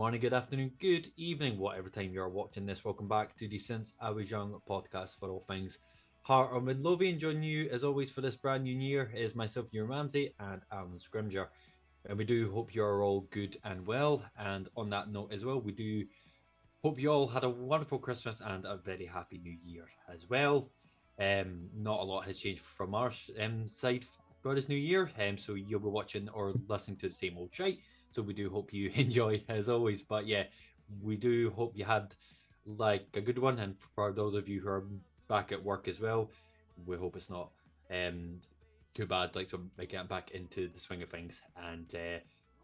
morning, good afternoon, good evening, whatever time you are watching this. Welcome back to the Since I Was Young podcast for all things Heart or Midlothian. Joining you as always for this brand new year is myself, Ewan Ramsey, and Alan Scrimger. And we do hope you're all good and well. And on that note as well, we do hope you all had a wonderful Christmas and a very happy new year as well. Not a lot has changed from our side for this new year. So you'll be watching or listening to the same old shite. So we do hope you enjoy as always. But yeah, we do hope you had like a good one. And for those of you who are back at work as well, we hope it's not too bad. Like, so getting back into the swing of things. And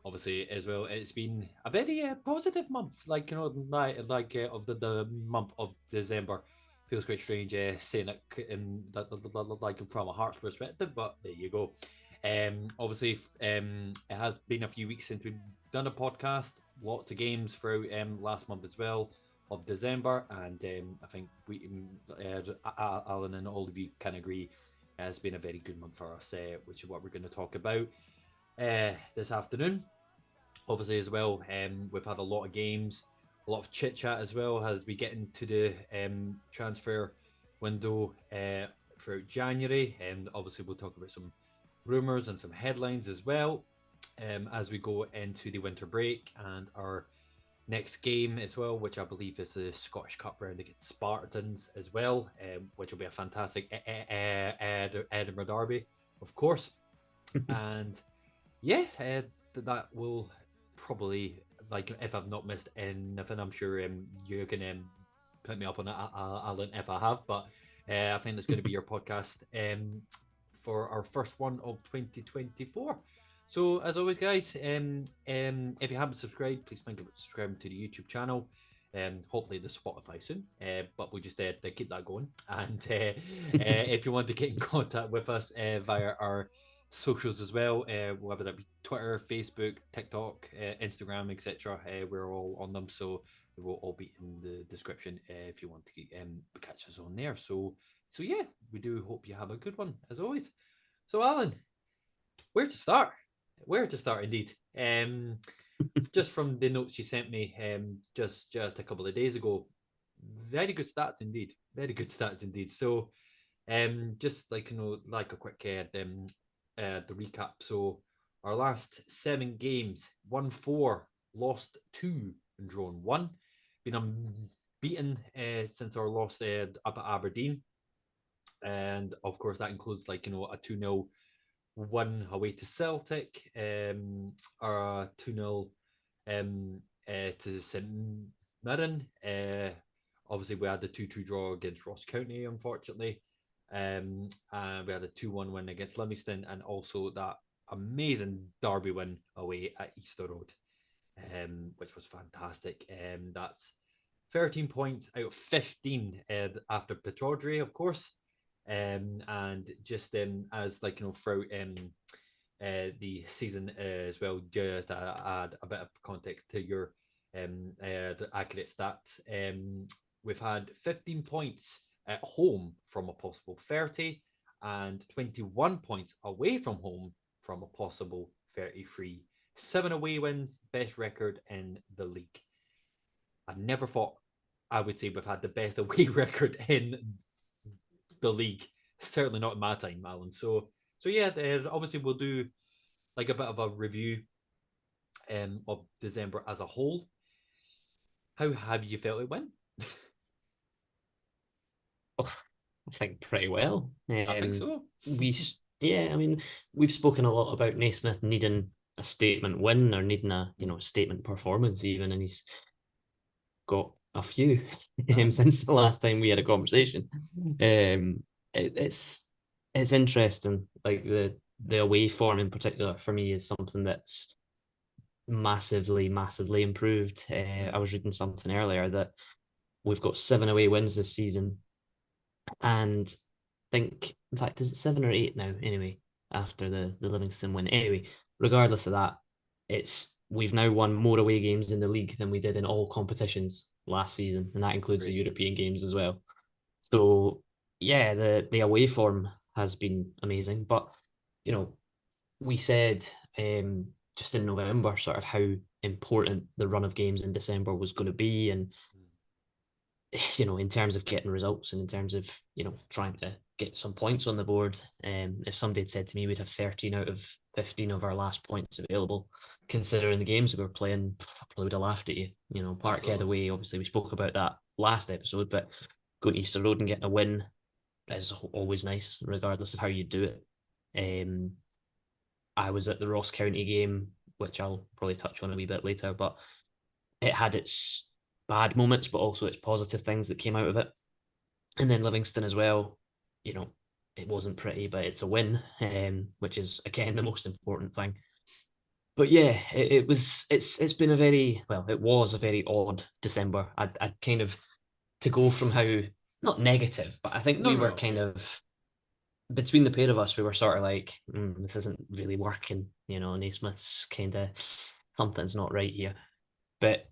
obviously as well, it's been a very positive month. Like, of the month of December. Feels quite strange saying it like from a Hearts perspective, but there you go. Obviously, it has been a few weeks since we've done a podcast. Lots of games throughout last month as well of December, and I think we, Alan and all of you can agree, it has been a very good month for us, which is what we're going to talk about this afternoon. Obviously, as well, we've had a lot of games, a lot of chit chat as well as we get into the transfer window throughout January, and obviously we'll talk about some rumours and some headlines as well as we go into the winter break and our next game as well, which I believe is the Scottish Cup round against Spartans as well, which will be a fantastic Edinburgh derby, of course. And yeah, that will probably, like, if I've not missed anything, I'm sure you can put me up on it, Alan, if I have. But I think it's going to be your podcast for our first one of 2024. So as always, guys, if you haven't subscribed, please think about subscribing to the YouTube channel. Hopefully the Spotify soon, but we just keep that going. And if you want to get in contact with us via our socials as well, whether that be Twitter, Facebook, TikTok, Instagram, etc., we're all on them, so they will all be in the description if you want to catch us on there. So yeah, we do hope you have a good one as always. So Alan, where to start? Where to start indeed. Just from the notes you sent me just a couple of days ago, very good stats indeed. Very good stats indeed. So just like like a quick the recap. So our last 7 games, won 4, lost 2, and drawn 1. Been unbeaten since our loss up at Aberdeen, and of course that includes a 2-0 win away to Celtic, or a 2-0 to St Mirren. Obviously we had the 2-2 draw against Ross County, unfortunately. And we had a 2-1 win against Livingston, and also that amazing derby win away at Easter Road, which was fantastic. That's 13 points out of 15 after Petraudry, of course. And just as throughout the season as well, just to add a bit of context to your the accurate stats, we've had 15 points at home from a possible 30 and 21 points away from home from a possible 33. 7 away wins, best record in the league. I never thought I would say we've had the best away record in the league. Certainly not in my time, Alan. So yeah, obviously we'll do like a bit of a review of December as a whole. How have you felt it went? I think pretty well. I think so. I mean, we've spoken a lot about Naismith needing a statement win or needing a statement performance even, and he's got a few since the last time we had a conversation. It's interesting. Like the away form in particular for me is something that's massively improved. I was reading something earlier that we've got 7 away wins this season, and I think, in fact, is it 7 or 8 now? Anyway, after the Livingston win. Anyway, regardless of that, we've now won more away games in the league than we did in all competitions last season, and that includes the European games as well. So yeah, the away form has been amazing. But we said just in November, sort of how important the run of games in December was going to be, and in terms of getting results and in terms of trying to get some points on the board. If somebody had said to me we'd have 13 out of 15 of our last points available, considering the games that we were playing, I probably would have laughed at you. Parkhead Absolutely. away, obviously we spoke about that last episode, but going to Easter Road and getting a win is always nice, regardless of how you do it. I was at the Ross County game, which I'll probably touch on a wee bit later, but it had its bad moments, but also its positive things that came out of it. And then Livingston as well, you know, it wasn't pretty, but it's a win, which is again the most important thing. But yeah, it's been a very well, it was a very odd December. I kind of to go from how not negative, but I think No, we no, were no. kind of between the pair of us, we were sort of like, this isn't really working. Naismith's kind of something's not right here. But,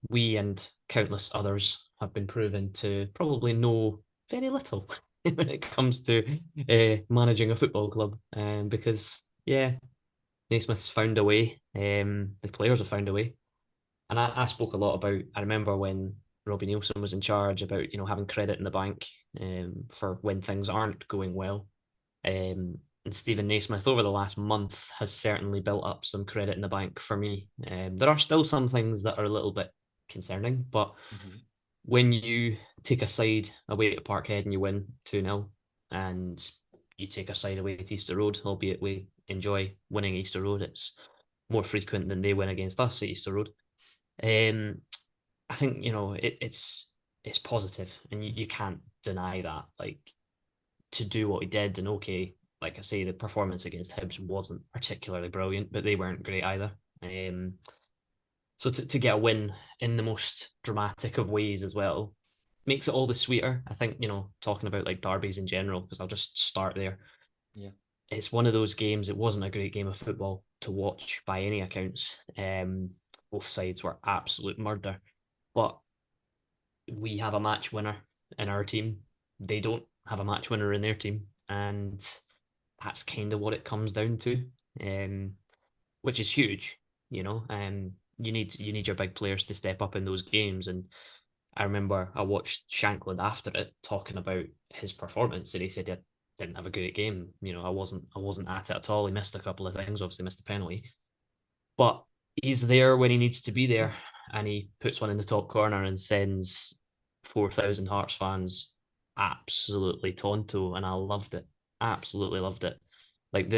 we and countless others have been proven to probably know very little when it comes to managing a football club. Because, yeah, Naismith's found a way. The players have found a way. And I spoke a lot about, I remember when Robbie Nielsen was in charge about, having credit in the bank for when things aren't going well. And Stephen Naismith over the last month has certainly built up some credit in the bank for me. There are still some things that are a little bit concerning, but Mm-hmm. when you take a side away at Parkhead and you win 2-0, and you take a side away at Easter Road, albeit we enjoy winning Easter Road, it's more frequent than they win against us at Easter Road. Um, I think it's positive, and you can't deny that. Like to do what he did, and okay, like I say, the performance against Hibs wasn't particularly brilliant, but they weren't great either. So to get a win in the most dramatic of ways as well makes it all the sweeter. I think talking about like derbies in general, because I'll just start there. Yeah. It's one of those games. It wasn't a great game of football to watch by any accounts. Both sides were absolute murder, but we have a match winner in our team. They don't have a match winner in their team, and that's kind of what it comes down to, um, which is huge. You need your big players to step up in those games, and I remember I watched Shankland after it talking about his performance, and he said he didn't have a great game. I wasn't at it at all. He missed a couple of things, obviously missed a penalty, but he's there when he needs to be there, and he puts one in the top corner and sends 4,000 Hearts fans absolutely tonto, and I loved it. Absolutely loved it. Like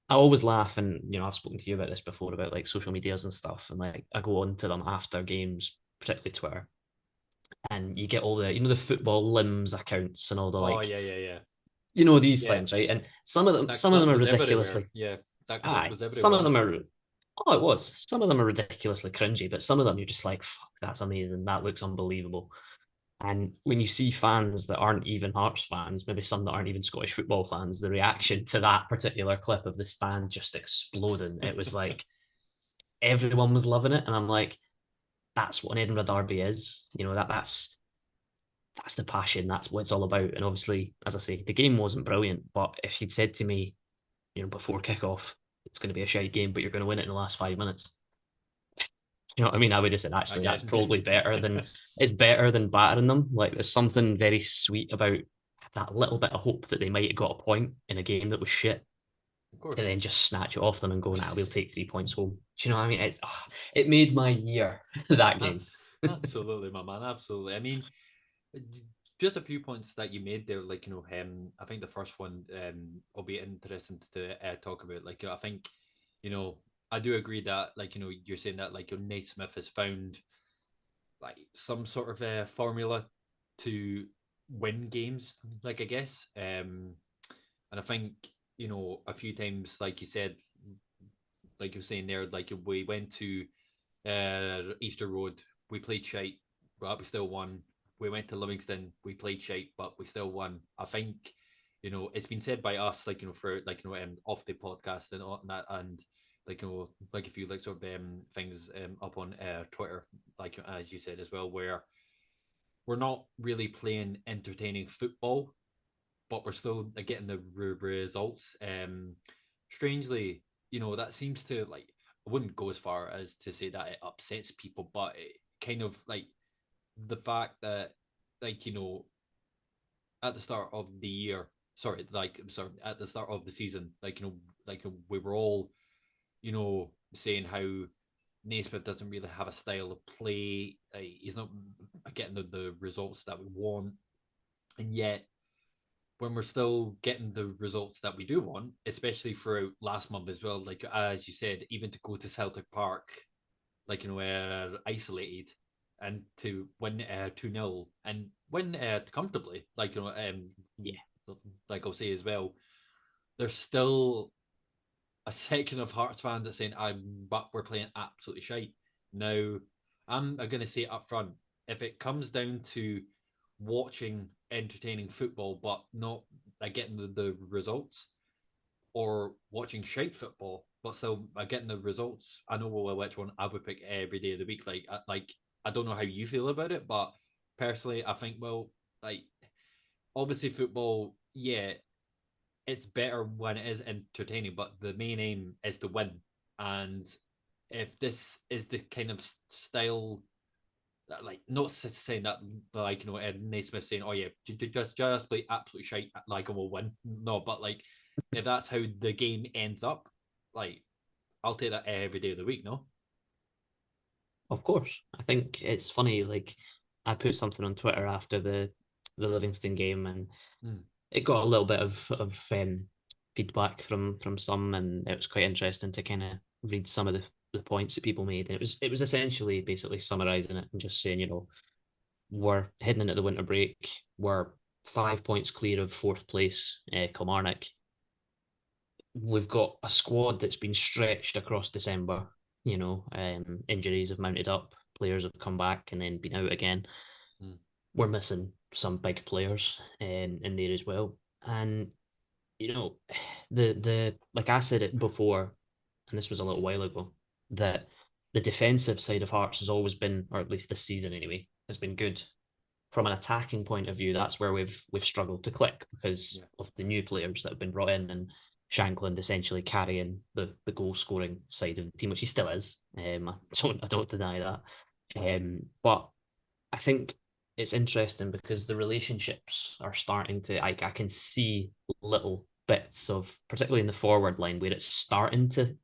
I always laugh, and I've spoken to you about this before about like social medias and stuff, and like I go on to them after games, particularly Twitter, and you get all the football limbs accounts and all the Oh like, yeah, yeah, yeah. these Yeah. things, right? And some of them, That some of them clip are was everywhere. ridiculously, Yeah. That clip aye, was some of everywhere. them are. Oh, it was. Some of them are ridiculously cringy, but some of them you're just like, fuck, that's amazing. That looks unbelievable. And when you see fans that aren't even Hearts fans, maybe some that aren't even Scottish football fans, the reaction to that particular clip of the stand just exploding, it was like everyone was loving it. And I'm like, that's what an Edinburgh derby is. That's the passion. That's what it's all about. And obviously, as I say, the game wasn't brilliant, but if you'd said to me, before kickoff, it's going to be a shite game, but you're going to win it in the last 5 minutes. You know what I mean? I would have said actually that's Again. probably better than it's better than battering them. Like there's something very sweet about that little bit of hope that they might have got a point in a game that was shit, Of and course. then just snatch it off them and go, nah, we'll take 3 points home. Do you know what I mean? It made my year that game. Absolutely, my man. Absolutely. I mean, just a few points that you made there, like I think the first one will be interesting to talk about. Like, I think, you know, I do agree that, like, you're saying that, like, Nate Smith has found like some sort of formula to win games. Like, I guess, and I think a few times, like you said, like you were saying there, like we went to Easter Road, we played shite, but we still won. We went to Livingston, we played shite, but we still won. I think it's been said by us, like for like off the podcast and all that, and like like a few like sort of things up on Twitter, like as you said as well, where we're not really playing entertaining football, but we're still getting the results. Strangely, that seems to like. I wouldn't go as far as to say that it upsets people, but it kind of like the fact that, like, at the start of the year, sorry, at the start of the season, we were all, saying how Naismith doesn't really have a style of play. He's not getting the results that we want, and yet when we're still getting the results that we do want, especially throughout last month as well, like as you said, even to go to Celtic Park, we're isolated, and to win 2-0 and win comfortably, Yeah, like I'll say as well, there's still a section of Hearts fans that saying, but we're playing absolutely shite. Now, I'm going to say up front, if it comes down to watching entertaining football, but not getting the results, or watching shite football, but still getting the results, I know which one I would pick every day of the week. I don't know how you feel about it, but personally, I think, well, like, obviously football, yeah, it's better when it is entertaining, but the main aim is to win. And if this is the kind of style that, like, not saying that, like, Ed Naismith saying, "Oh yeah, just play absolute shite, like, and we'll win." No, but like, if that's how the game ends up, like, I'll take that every day of the week. No. of course. I think it's funny. Like, I put something on Twitter after the Livingston game, and Mm. it got a little bit of feedback from some, and it was quite interesting to kind of read some of the points that people made. And it was essentially basically summarizing it and just saying, we're heading into the winter break. We're 5 points clear of fourth place, Kilmarnock. We've got a squad that's been stretched across December. Injuries have mounted up, players have come back and then been out again. Mm. We're missing some big players in there as well. And the like I said it before, and this was a little while ago, that the defensive side of Hearts has always been, or at least this season anyway, has been good. From an attacking point of view, that's where we've struggled to click because Yeah. of the new players that have been brought in, and Shankland essentially carrying the goal scoring side of the team, which he still is. I don't deny that. But I think it's interesting because the relationships are starting to. I can see little bits of, particularly in the forward line, where it's starting to,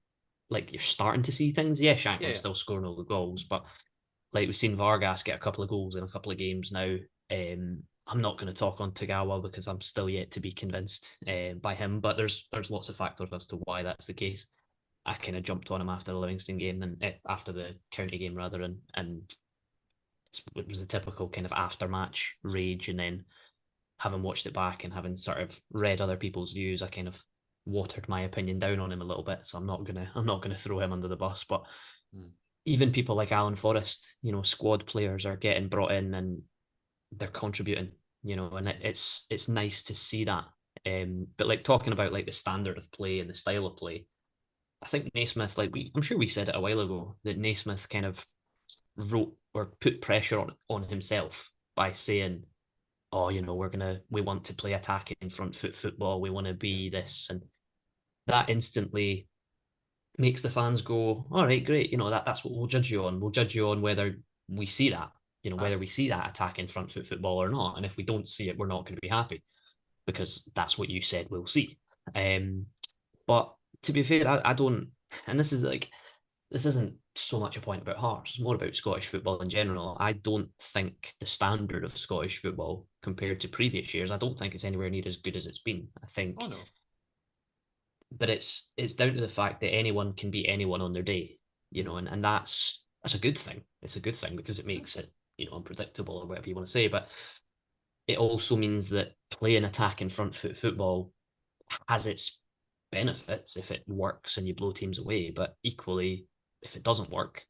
like, you're starting to see things. Yeah, Yeah. Shanklin's Yeah. still scoring all the goals, but like we've seen Vargas get a couple of goals in a couple of games now. I'm not going to talk on Tagawa because I'm still yet to be convinced by him, but there's lots of factors as to why that's the case. I kind of jumped on him after the Livingston game and after the county game rather, and it was the typical kind of after match rage, and then having watched it back and having sort of read other people's views, I kind of watered my opinion down on him a little bit. So I'm not gonna throw him under the bus, but Mm. even people like Alan Forrest, squad players are getting brought in and they're contributing, and it's nice to see that. But like talking about like the standard of play and the style of play, I think Naismith, like I'm sure we said it a while ago, that Naismith kind of wrote or put pressure on himself by saying, "Oh, we want to play attacking front foot football. We want to Yeah. be this," and that instantly makes the fans go, "All right, great. That's what we'll judge you on. We'll judge you on whether we see that, Aye. whether we see that attacking front foot football or not. And if we don't see it, we're not going to be happy because that's what you said we'll see." But to be fair, I don't, and this isn't so much a point about Hearts. It's more about Scottish football in general. I don't think the standard of Scottish football compared to previous years, I don't think it's anywhere near as good as it's been. I Oh think, no. but it's down to the fact that anyone can beat anyone on their day, Mm. and that's a good thing. It's a good thing because it Yeah. makes it, unpredictable or whatever you want to say. But it also means that playing attack and front foot football has its benefits if it works and you blow teams away. But equally, if it doesn't work,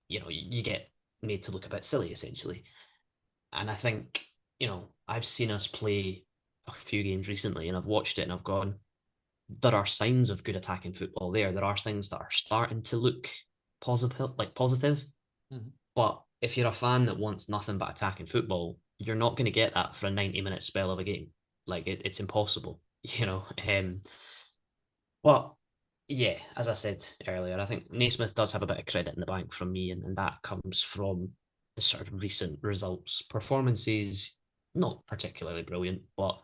you get made to look a bit silly essentially. And I think, I've seen us play a few games recently and I've watched it and I've gone, there are signs of good attacking football there. There are things that are starting to look positive. Mm. But if you're a fan that wants nothing but attacking football, you're not going to get that for a 90-minute spell of a game. Like it's impossible. But Yeah, as I said earlier, I think Naismith does have a bit of credit in the bank from me, and that comes from the sort of recent results. Performances, not particularly brilliant, but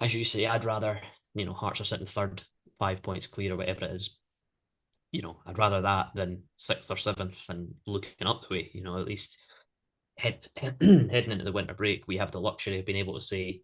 as you say, I'd rather, Hearts are sitting third, 5 points clear or whatever it is. I'd rather that than sixth or seventh and looking up the way. At least heading into the winter break, we have the luxury of being able to say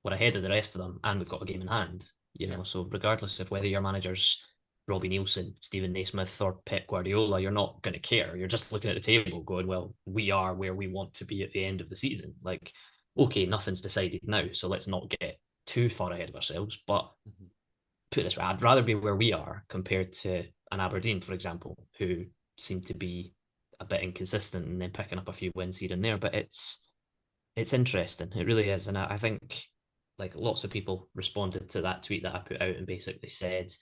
we're ahead of the rest of them and we've got a game in hand. Yeah. So regardless of whether your manager's Robbie Nielsen, Stephen Naismith, or Pep Guardiola, you're not going to care. You're just looking at the table, going, "Well, we are where we want to be at the end of the season." Like, okay, nothing's decided now, so let's not get too far ahead of ourselves. But Mhm. put it this way, I'd rather be where we are compared to an Aberdeen, for example, who seem to be a bit inconsistent and then picking up a few wins here and there. But it's interesting. It really is. And I think like lots of people responded to that tweet that I put out and basically said,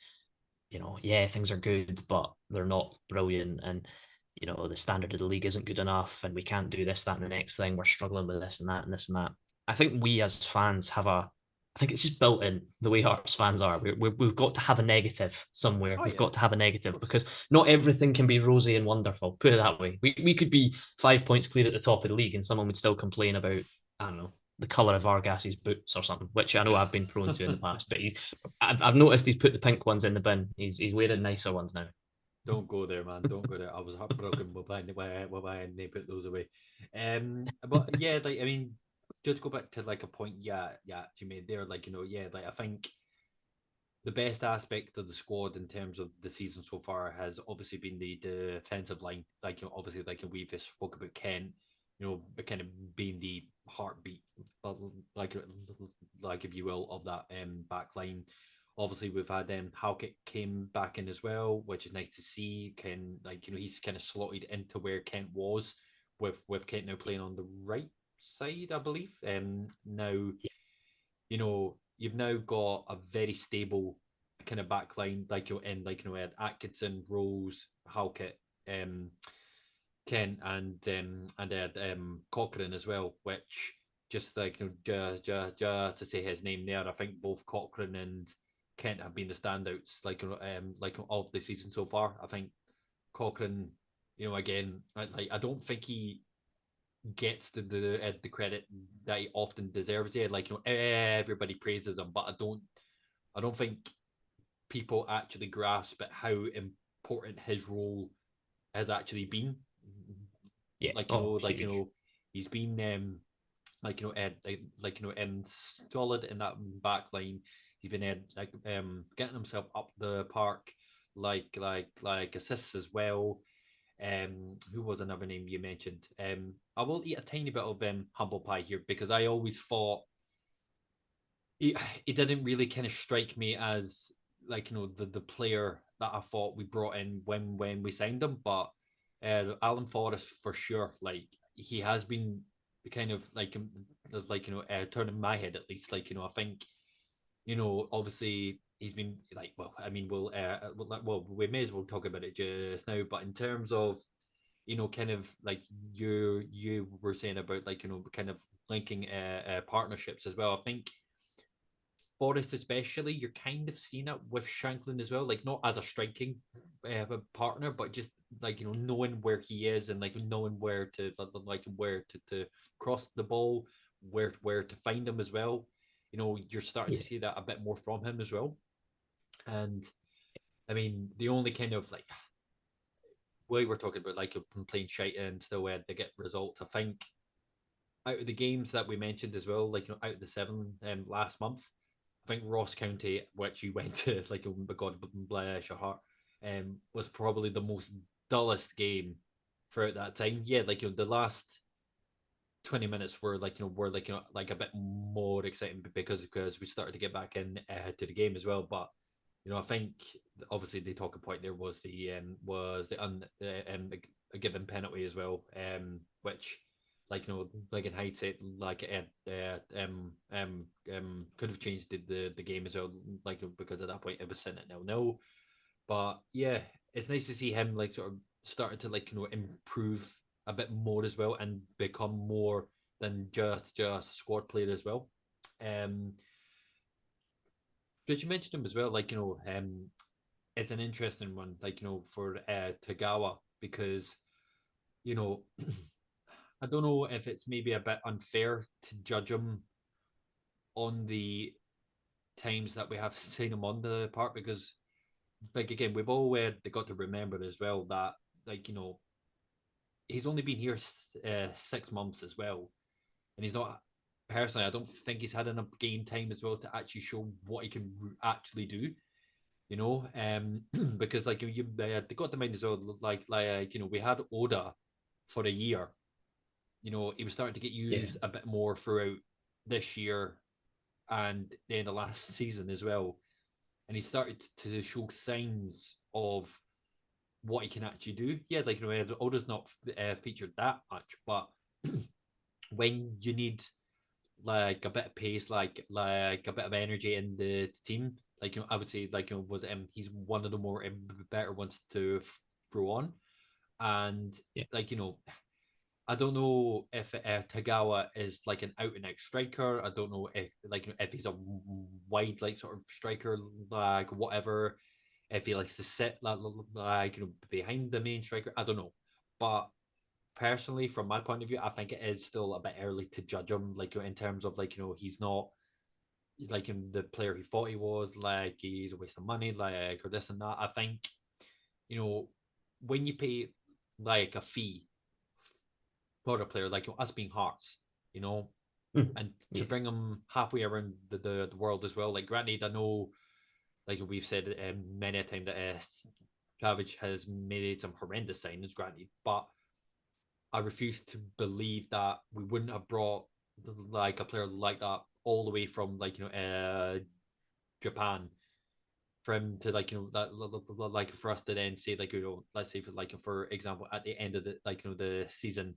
yeah, things are good, but they're not brilliant. And, the standard of the league isn't good enough. And we can't do this, that, and the next thing. We're struggling with this and that and this and that. I think we as fans I think it's just built in the way Hearts fans are. We've got to have a negative somewhere. Oh We've yeah, got to have a of negative course. because not everything can be rosy and wonderful. Put it that way. We could be 5 points clear at the top of the league and someone would still complain about, I don't know, the colour of Vargas's boots or something, which I know I've been prone to in the past. But I've noticed he's put the pink ones in the bin. He's wearing nicer ones now. Don't go there, man. Don't go there. I was heartbroken when they put those away. But yeah, like I mean, just to go back to like a point, yeah, you made there. Like yeah, like I think the best aspect of the squad in terms of the season so far has obviously been the defensive line. Like obviously, like we've just spoke about Kent, kind of being the heartbeat, like like if you will, of that back line. Obviously, we've had Halkett came back in as well, which is nice to see. Can like he's kind of slotted into where Kent was, with Kent now playing on the right side, I believe. Now you've now got a very stable kind of back line, like you're in, like had Atkinson, Rose, Halkett, um, Kent, and Cochrane as well, which just like just to say his name there, I think both Cochrane and Kent have been the standouts like of the season so far. I think Cochrane, again, I don't think he gets the credit that he often deserves. It like everybody praises him, but I don't think people actually grasp at how important his role has actually been. Yeah. Like Oh, huge. he's been solid in that back line. He's been getting himself up the park, like assists as well. Who was another name you mentioned? I will eat a tiny bit of humble pie here because I always thought he, he didn't really kind of strike me as like the player that I thought we brought in when we signed him. But Alan Forrest for sure, like he has been kind of like turning my head at least. Like I think obviously he's been like well, I mean well we may as well talk about it just now. But in terms of kind of like you were saying about like kind of linking partnerships as well. I think Forest especially, you're kind of seeing it with Shanklin as well, like not as a striking partner, but just like knowing where he is and like knowing where to to cross the ball, where to find him as well. You're starting to Yeah. see that a bit more from him as well. And I mean, the only kind of like we were talking about like playing shite and still they get results. I think out of the games that we mentioned as well, like out of the seven last month, I think Ross County, which you went to, like oh my God bless your heart, was probably the most dullest game throughout that time. Yeah, like the last 20 minutes were like were like like a bit more exciting because we started to get back in to the game as well. But I think obviously the talking point there was the a given penalty as well, which like like in hindsight like it could have changed the game as well, like because at that point it was sitting at 0-0. But yeah, it's nice to see him like sort of starting to like improve a bit more as well and become more than just a squad player as well. Um, did you mention him as well? Like it's an interesting one, like for Tagawa, because you know I don't know if it's maybe a bit unfair to judge him on the times that we have seen him on the park, because like again we've all got to remember as well that like he's only been here 6 months as well, and he's not personally. I don't think he's had enough game time as well to actually show what he can actually do. Because like they got to mind as well, like we had Oda for a year. He was starting to get Yeah. used a bit more throughout this year and then the last season as well, and he started to show signs of what he can actually do. Yeah, like Oda's not featured that much, but when you need like a bit of pace, like a bit of energy in the team. Like I would say, like was he's one of the more better ones to throw on, and Yeah. like I don't know if Tagawa is like an out and out striker. I don't know if he's a wide like sort of striker, like whatever. If he likes to sit like behind the main striker, I don't know, but personally, from my point of view, I think it is still a bit early to judge him. Like in terms of like he's not like in the player he thought he was. Like he's a waste of money, like or this and that. I think you know when you pay like a fee for a player like us being Hearts, you know, Mm. and to Yeah. bring him halfway around the world as well. Like granted, I know like we've said many a time that Savage has made some horrendous signings, granted, but I refuse to believe that we wouldn't have brought like a player like that all the way from like Japan for him to like that like for us to then say like let's say for example at the end of the like the season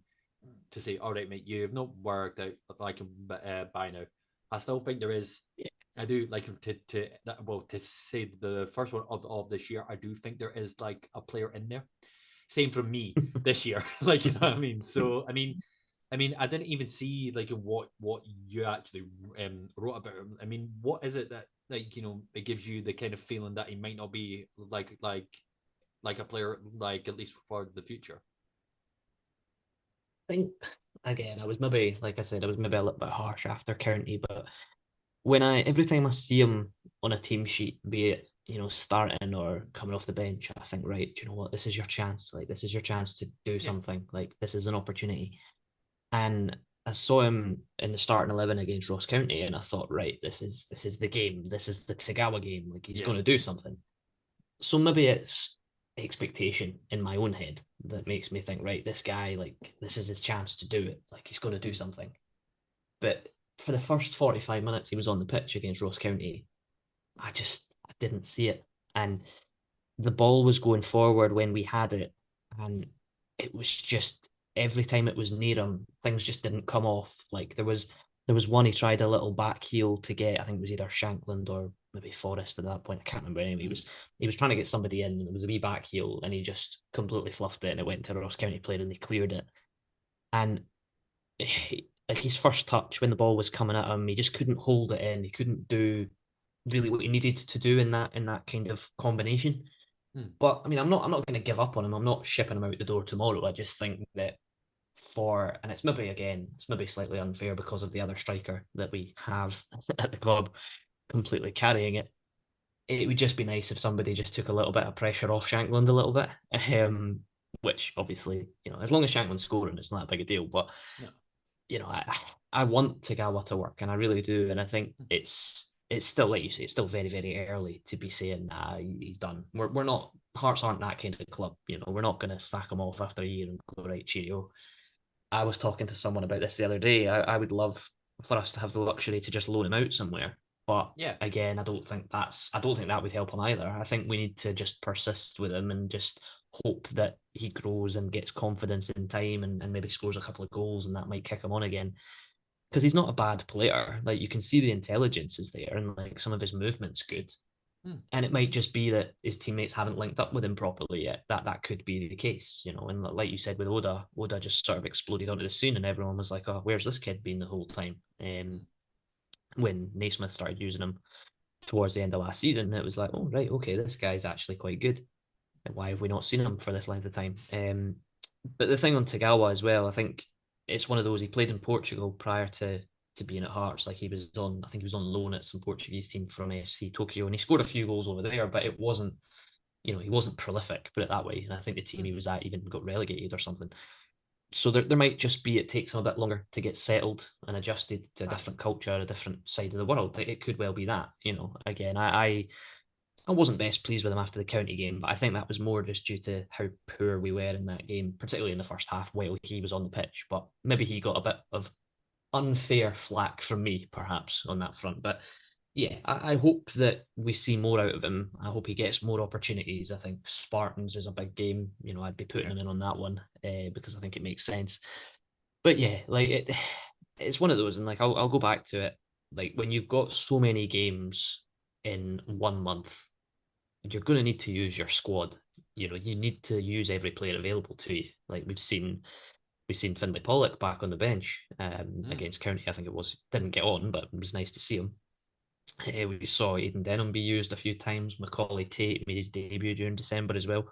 to say all right mate, you have not worked out like by now. I still think there is. Yeah. I do like to that, well, to say the first one of this year. I do think there is like a player in there. Same from me this year. Like what I mean. So I didn't even see like what you actually wrote about him. I mean, what is it that like it gives you the kind of feeling that he might not be like a player like at least for the future. I think again, I was maybe, like I said, I was maybe a little bit harsh after County, but when I every time I see him on a team sheet, be it starting or coming off the bench, I think, right, do you know what, this is your chance. Like this is your chance to do Yeah. something. Like this is an opportunity. And I saw him in the starting 11 against Ross County, and I thought, right, this is the game. This is the Tagawa game. Like he's Yeah. going to do something. So maybe it's expectation in my own head that makes me think, right, this guy, like this is his chance to do it. Like he's going to do Mm. something. But for the first 45 minutes he was on the pitch against Ross County, I didn't see it. And the ball was going forward when we had it, and it was just every time it was near him, things just didn't come off. Like there was one he tried a little back heel to get. I think it was either Shankland or maybe Forrest at that point. I can't remember. Anyway, he Mm. was he was trying to get somebody in, and it was a wee back heel, and he just completely fluffed it, and it went to a Ross County player, and they cleared it. And like his first touch when the ball was coming at him, he just couldn't hold it in. He couldn't do really what he needed to do in that kind of combination. Mm. But I mean, I'm not going to give up on him. I'm not shipping him out the door tomorrow. I just think that and it's maybe slightly unfair because of the other striker that we have at the club completely carrying it. It would just be nice if somebody just took a little bit of pressure off Shankland a little bit. Which obviously, as long as Shankland's scoring, it's not a big a deal. But No. I want Tagawa to work, and I really do. And I think Mm. it's still, like you say, it's still very, very early to be saying, nah, he's done. We're not, Hearts aren't that kind of club. We're not going to sack him off after a year and go, right, cheerio. I was talking to someone about this the other day. I would love for us to have the luxury to just loan him out somewhere. But Yeah. again, I don't think that would help him either. I think we need to just persist with him and just hope that he grows and gets confidence in time, and maybe scores a couple of goals, and that might kick him on again. Because he's not a bad player. Like you can see the intelligence is there, and like some of his movement's good. Mm. And it might just be that his teammates haven't linked up with him properly yet. That could be the case. And like you said with Oda just sort of exploded onto the scene, and everyone was like, "Oh, where's this kid been the whole time?" Mm. When Naismith started using him towards the end of last season, it was like, oh right, okay, this guy's actually quite good. Why have we not seen him for this length of time? But the thing on Tagawa as well, I think it's one of those. He played in Portugal prior to being at Hearts. Like he was on, I think he was on loan at some Portuguese team from FC Tokyo, and he scored a few goals over there. But it wasn't, he wasn't prolific, put it that way. And I think the team he was at even got relegated or something. So there might just be it takes him a bit longer to get settled and adjusted to a different culture, a different side of the world. Like, it could well be that. Again, I wasn't best pleased with him after the county game, but I think that was more just due to how poor we were in that game, particularly in the first half while he was on the pitch. But maybe he got a bit of unfair flack from me, perhaps, on that front. But yeah, I hope that we see more out of him. I hope he gets more opportunities. I think Spartans is a big game. I'd be putting him in on that one because I think it makes sense. But yeah, like it's one of those, and like I'll go back to it. Like when you've got so many games in 1 month, you're going to need to use your squad. You need to use every player available to you. Like we've seen Finlay Pollock back on the bench against County. I think it was didn't get on, but it was nice to see him. We saw Aidan Denham be used a few times. Macaulay Tate made his debut during December as well.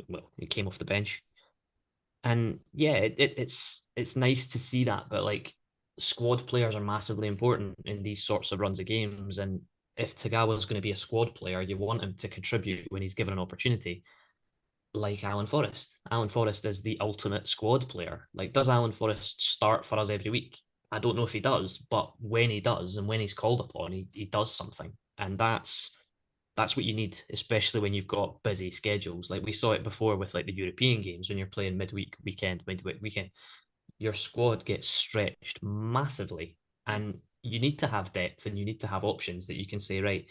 Well, he came off the bench, and yeah, it's nice to see that. But like squad players are massively important in these sorts of runs of games, and if Tagawa's going to be a squad player, you want him to contribute when he's given an opportunity, like Alan Forrest. Alan Forrest is the ultimate squad player. Like, does Alan Forrest start for us every week? I don't know if he does, but when he does and when he's called upon, he does something. And that's what you need, especially when you've got busy schedules. Like we saw it before with like the European games when you're playing midweek weekend, your squad gets stretched massively. And you need to have depth and you need to have options that you can say, right,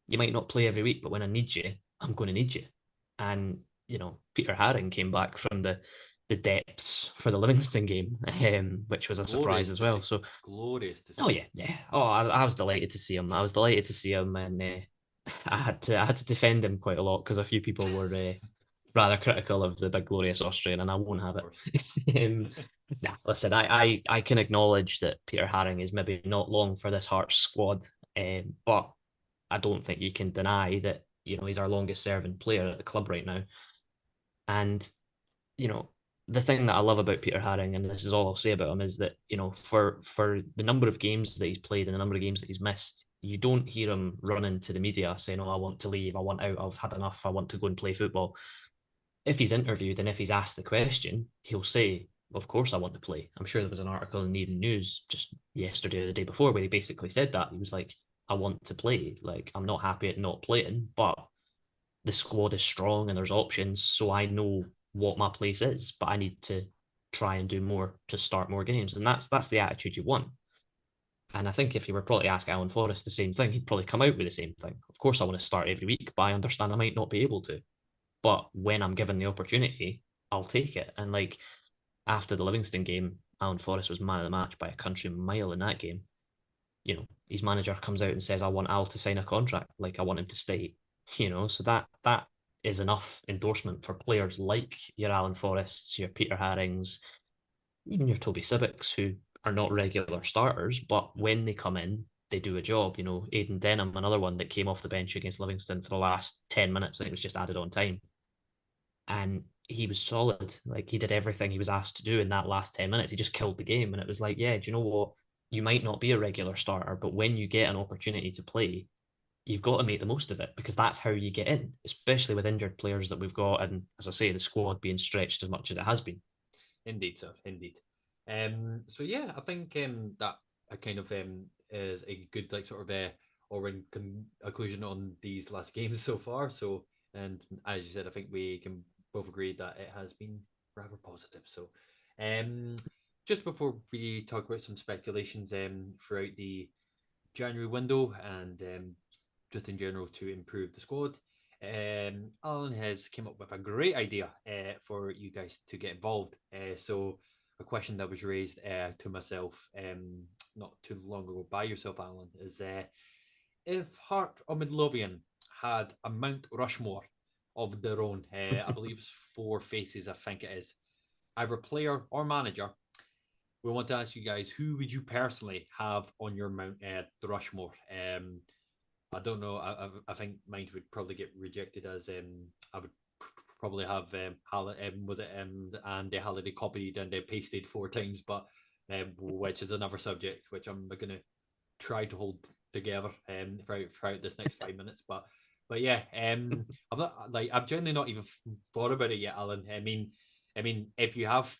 you might not play every week, but when I need you, I'm going to need you. And Peter Haring came back from the depths for the Livingston game, which was a surprise Glorious as to well. see. So, Glorious to oh see. yeah, yeah. Oh, I was delighted to see him. I was delighted to see him, and I had to defend him quite a lot because a few people were rather critical of the big glorious Austrian, and I won't have Of course. it. Nah, listen, I can acknowledge that Peter Haring is maybe not long for this Hearts squad, but I don't think you can deny that he's our longest serving player at the club right now. And you know the thing that I love about Peter Haring, and this is all I'll say about him, is that for the number of games that he's played and the number of games that he's missed, you don't hear him running to the media saying, "Oh, I want to leave, I want out, I've had enough, I want to go and play football." If he's interviewed and if he's asked the question, he'll say, "Of course, I want to play." I'm sure there was an article in the Evening News just yesterday or the day before where he basically said that. He was like, "I want to play. Like, I'm not happy at not playing, but the squad is strong and there's options, so I know what my place is, but I need to try and do more to start more games." And that's the attitude you want. And I think if you were probably ask Alan Forrest the same thing, he'd probably come out with the same thing. Of course, I want to start every week, but I understand I might not be able to. But when I'm given the opportunity, I'll take it. And like after the Livingston game, Alan Forrest was man of the match by a country mile in that game. His manager comes out and says, "I want Al to sign a contract. Like I want him to stay." So that is enough endorsement for players like your Alan Forrests, your Peter Harrings, even your Toby Sibbics, who are not regular starters, but when they come in, they do a job. Aidan Denham, another one that came off the bench against Livingston for the last 10 minutes, and it was just added on time. And he was solid. Like he did everything he was asked to do in that last 10 minutes. He just killed the game. And it was like, yeah, do you know what? You might not be a regular starter, but when you get an opportunity to play, you've got to make the most of it because that's how you get in, especially with injured players that we've got. And as I say, the squad being stretched as much as it has been. Indeed, sir. Indeed. So yeah, I think that kind of is a good like sort of or in conclusion on these last games so far. So and as you said, I think we can both agree that it has been rather positive. So um just before we talk about some speculations throughout the January window and just in general to improve the squad. Alan has came up with a great idea for you guys to get involved. So a question that was raised to myself not too long ago by yourself, Alan, is if Hart or Midlothian had a Mount Rushmore of their own, I believe it's four faces, I think it is, either player or manager, we want to ask you guys who would you personally have on your Mount Rushmore? I don't know. I think mine would probably get rejected as I would probably have was it Andy Halliday copied and pasted 4 times, but which is another subject which I'm gonna try to hold together throughout this next 5 minutes. But yeah, I'm not like I've generally not even thought about it yet, Alan. I mean, if you have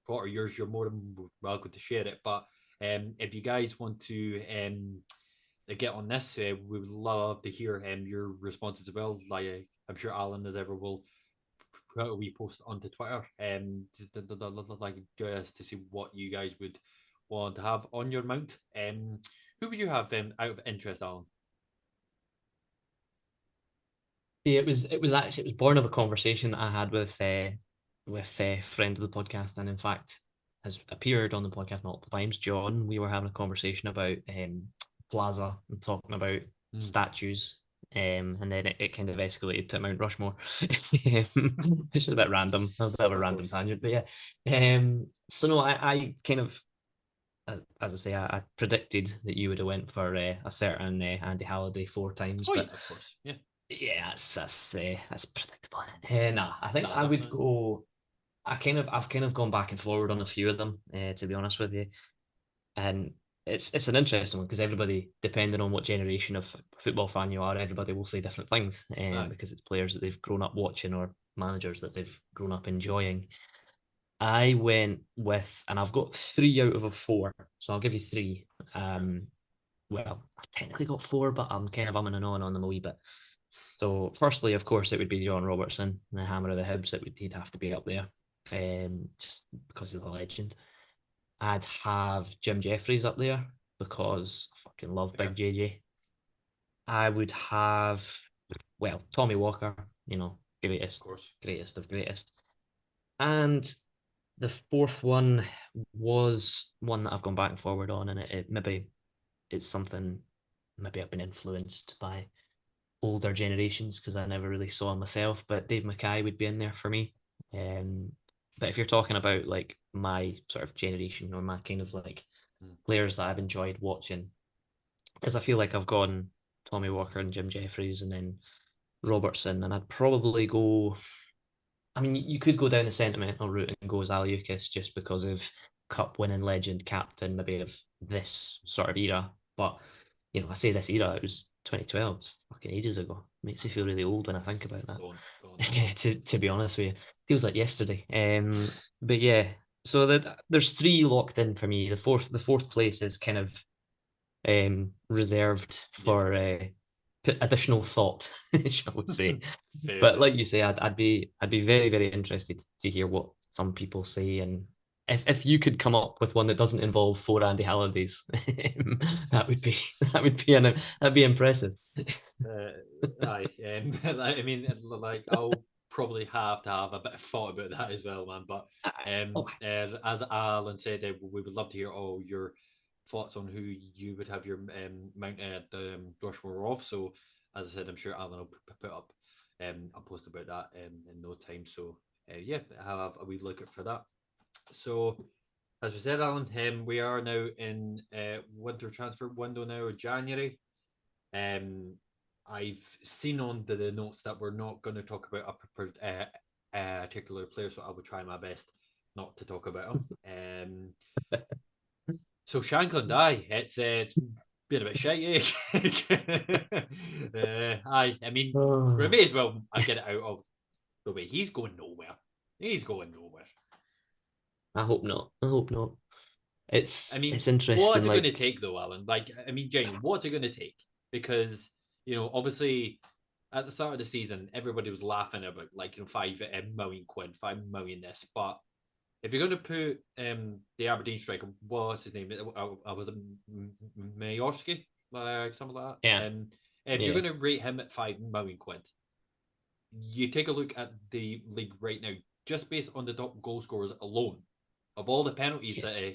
thought of yours, you're more than welcome to share it. But if you guys want to get on this, we would love to hear your responses as well. Like I'm sure Alan as ever will put a wee post onto Twitter, like just to see what you guys would want to have on your mount. Who would you have out of interest, Alan? Yeah, it was born of a conversation that I had with a friend of the podcast, and in fact has appeared on the podcast multiple times. John, we were having a conversation about Plaza and talking about Hmm. statues. And then it kind of escalated to Mount Rushmore. It's just a bit random, a bit of a Of random course. tangent, but yeah. So no, I kind of, as I say, I predicted that you would have went for a certain Andy Halliday 4 times, Oh but yeah, of course. Yeah. yeah, that's predictable. Nah, I think No, I no, would no. go. I've kind of gone back and forward on a few of them, to be honest with you, and it's an interesting one because everybody, depending on what generation of football fan you are, everybody will say different things, Aye. because it's players that they've grown up watching or managers that they've grown up enjoying. I went with, and I've got 3 out of 4, so I'll give you 3. Okay. Well, I've technically got 4, but I'm kind of umming and on them a wee bit. So, firstly, of course, it would be John Robertson, the hammer of the Hibs. He'd have to be up there, just because of the legend. I'd have Jim Jeffries up there because I fucking love Yeah. Big JJ. I would have, well, Tommy Walker, Of greatest, course. greatest of greatest. And the fourth one was one that I've gone back and forward on, and it maybe it's something, maybe I've been influenced by older generations because I never really saw him myself. But Dave Mackay would be in there for me. Um, but if you're talking about like my sort of generation or my kind of like Mm. players that I've enjoyed watching, because I feel like I've gone Tommy Walker and Jim Jeffries and then Robertson, and I'd probably go. I mean, you could go down the sentimental route and go as Aliukas just because of cup winning legend, captain, maybe of this sort of era. But I say this era, it was 2012, it's fucking ages ago. Makes me feel really old when I think about that. Go on. To be honest with you, feels like yesterday. But yeah, so there's 3 locked in for me. The fourth place is kind of reserved Yeah. for additional thought, shall we say. Fair But like dues. you say, I'd be very, very interested to hear what some people say, and if you could come up with one that doesn't involve 4 Andy Hallidays, that would be that'd be impressive. Uh, aye. I mean, like I'll probably have to have a bit of thought about that as well, man. But Oh, as Alan said, we would love to hear all your thoughts on who you would have your Mount Rushmore off. So, as I said, I'm sure Alan will put up a post about that in no time. So, yeah, have a wee look at for that. So, as we said, Alan, we are now in winter transfer window now, January. Um, I've seen on the notes that we're not going to talk about a particular player, so I will try my best not to talk about him. So Shankland, aye, it's been a bit shitty. I mean, we oh. may as well I get it out of the way. He's going nowhere. He's going nowhere. I hope not. I hope not. I It's mean, it's what's interesting. it going to Like, take though, Alan? Like, I mean, genuinely, what's it going to take? Because obviously, at the start of the season, everybody was laughing about like 5 million quid, 5 million this. But if you're going to put the Aberdeen striker, what's his name? I was it Mayorski, like something like that. yeah, If you're yeah, going to rate him at 5 million quid, you take a look at the league right now, just based on the top goal scorers alone, of all the penalties yeah, that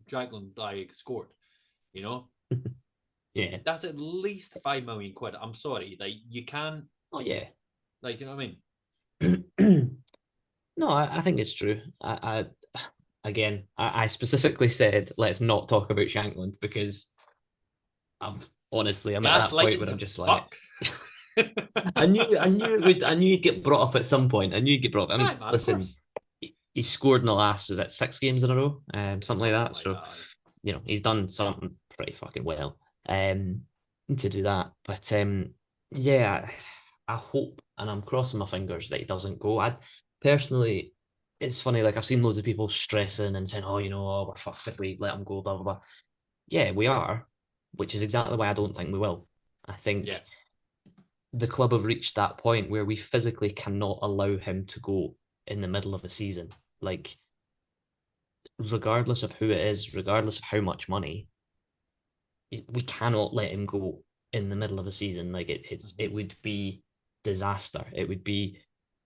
Jacqueline like scored, you know, yeah. that's at least 5 million quid. I'm sorry, like you can't, Oh yeah. like you know what I mean? No, I think it's true. Again, I specifically said let's not talk about Shankland because Honestly, I'm at that point Gaslighting where I'm to just like, fuck. I knew you'd get brought up at some point. I knew you'd get brought up. I mean, Aye, man, of listen, course. he scored in the last, is it 6 games in a row? Something like Something that. like So, that. Aye. he's done something pretty fucking well to do that. But yeah, I hope, and I'm crossing my fingers that he doesn't go. I personally, it's funny, like I've seen loads of people stressing and saying, oh, oh, we're fucked if we let him go, blah, blah, blah. Yeah, we are, which is exactly why I don't think we will. I Yeah. think the club have reached that point where we physically cannot allow him to go in the middle of a season. Like, regardless of who it is, regardless of how much money, we cannot let him go in the middle of a season. Like it would be disaster. It would be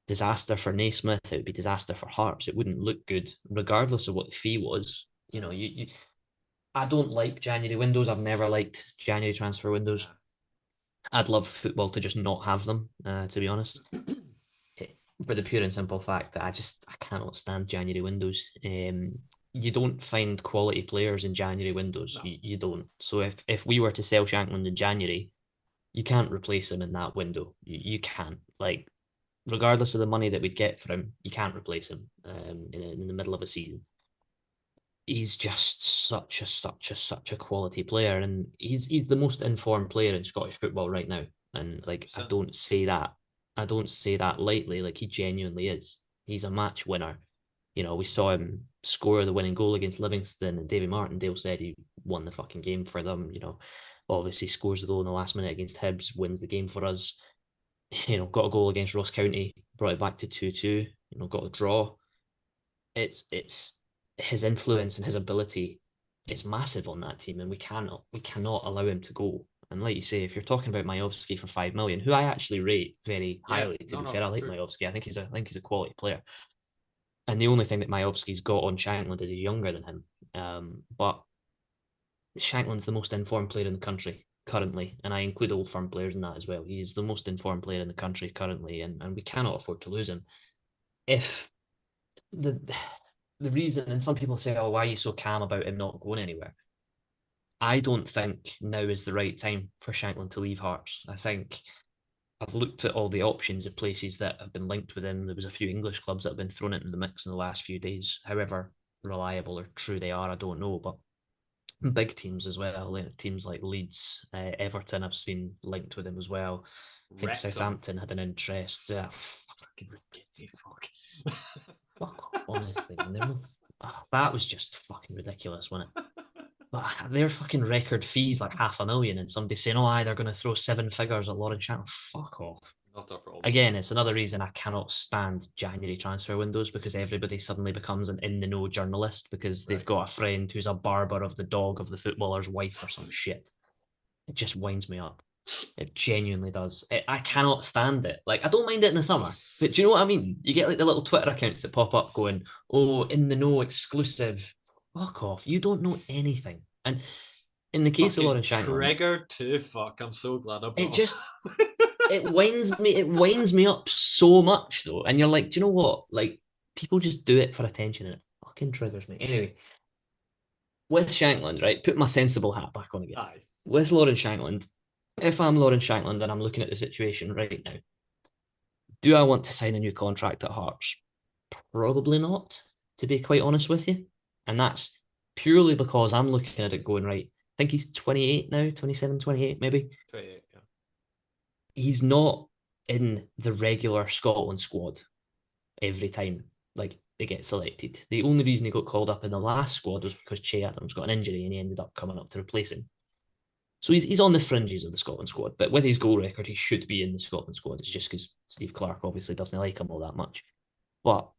disaster for Naismith. It would be disaster for Hearts. It wouldn't look good, regardless of what the fee was. I don't like January windows. I've never liked January transfer windows. Nah. I'd love football to just not have them, to be honest. For the pure and simple fact that I cannot stand January windows. You don't find quality players in January windows. No. You don't. So if we were to sell Shankland in January, you can't replace him in that window. You can't. Like, regardless of the money that we'd get for him, you can't replace him in the middle of a season. He's just such a quality player, and he's the most informed player in Scottish football right now. And like, 100%. I don't say that lightly. Like, he genuinely is. He's a match winner. We saw him score the winning goal against Livingston, and Davy Martindale said he won the fucking game for them. Obviously scores the goal in the last minute against Hibs, wins the game for us. Got a goal against Ross County, brought it back to 2-2. Got a draw. It's his influence and his ability is massive on that team, and we cannot allow him to go. And like you say, if you're talking about Majowski for 5 million, who I actually rate very Yeah. highly, to No, be no, fair, I like true. Majowski. I think he's a quality player. And the only thing that Majowski's got on Shankland is he's younger than him. But Shankland's the most informed player in the country currently, and I include Old Firm players in that as well. He's the most informed player in the country currently, and we cannot afford to lose him. If the the reason, and some people say, "Oh, why are you so calm about him not going anywhere?" I don't think now is the right time for Shankland to leave Hearts. I think I've looked at all the options of places that have been linked with him. There was a few English clubs that have been thrown into the mix in the last few days. However reliable or true they are, I don't know. But big teams as well, like teams like Leeds, Everton, I've seen linked with him as well. I think Wrexham. Southampton had an interest. Fucking fuck off, honestly, man. That was just fucking ridiculous, wasn't it? But their fucking record fees like 500,000, and somebody saying, "Oh, they're going to throw 7 figures at Lauren Shannon." Fuck off. Not a problem. Again, it's another reason I cannot stand January transfer windows, because everybody suddenly becomes an in the know journalist because they've Right. got a friend who's a barber of the dog of the footballer's wife or some shit. It just winds me up. It genuinely does. I cannot stand it. Like, I don't mind it in the summer, but do you know what I mean? You get like the little Twitter accounts that pop up going, "Oh, in the know exclusive." Fuck off. You don't know anything. And in the case of Fucking Lauren Shankland, triggered to fuck. I'm so glad I it brought just it winds me up so much though. And you're like, do you know what? Like, people just do it for attention, and it fucking triggers me. Anyway, with Shankland, right? Put my sensible hat back on again. Aye. With Lauren Shankland, if I'm Lauren Shankland and I'm looking at the situation right now, do I want to sign a new contract at Hearts? Probably not, to be quite honest with you. And that's purely because I'm looking at it going, right, I think he's 28 now, 27, 28 maybe. 28, yeah. He's not in the regular Scotland squad every time like they get selected. The only reason he got called up in the last squad was because Che Adams got an injury and he ended up coming up to replace him. So he's on the fringes of the Scotland squad, but with his goal record, he should be in the Scotland squad. It's just because Steve Clarke obviously doesn't like him all that much. But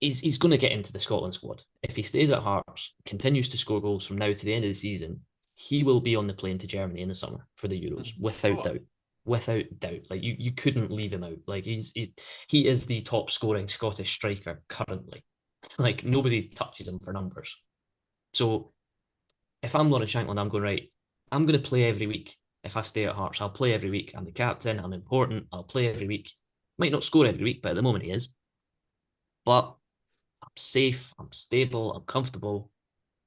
he's going to get into the Scotland squad. If he stays at Hearts, continues to score goals from now to the end of the season, he will be on the plane to Germany in the summer for the Euros, without Oh, doubt. Without doubt. Like, you couldn't leave him out. Like, he is the top scoring Scottish striker currently. Like, nobody touches him for numbers. So if I'm Lauren Shankland, I'm going, right, I'm going to play every week. If I stay at Hearts, I'll play every week. I'm the captain. I'm important. I'll play every week. Might not score every week, but at the moment he is. But I'm safe. I'm stable. I'm comfortable.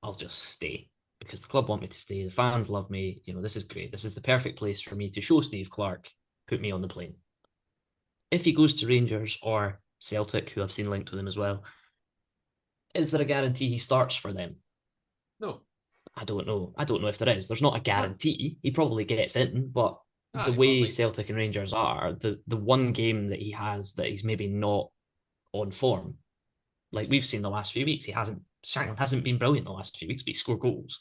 I'll just stay. because the club want me to stay. The fans love me. This is great. This is the perfect place for me to show Steve Clarke, put me on the plane. If he goes to Rangers or Celtic, who I've seen linked with him as well, is there a guarantee he starts for them? No. I don't know. I don't know if there is. There's not a guarantee. He probably gets in, but the But way like, Celtic and Rangers are, the one game that he has that he's maybe not on form, like we've seen the last few weeks, Shankland hasn't been brilliant the last few weeks, but he scored goals.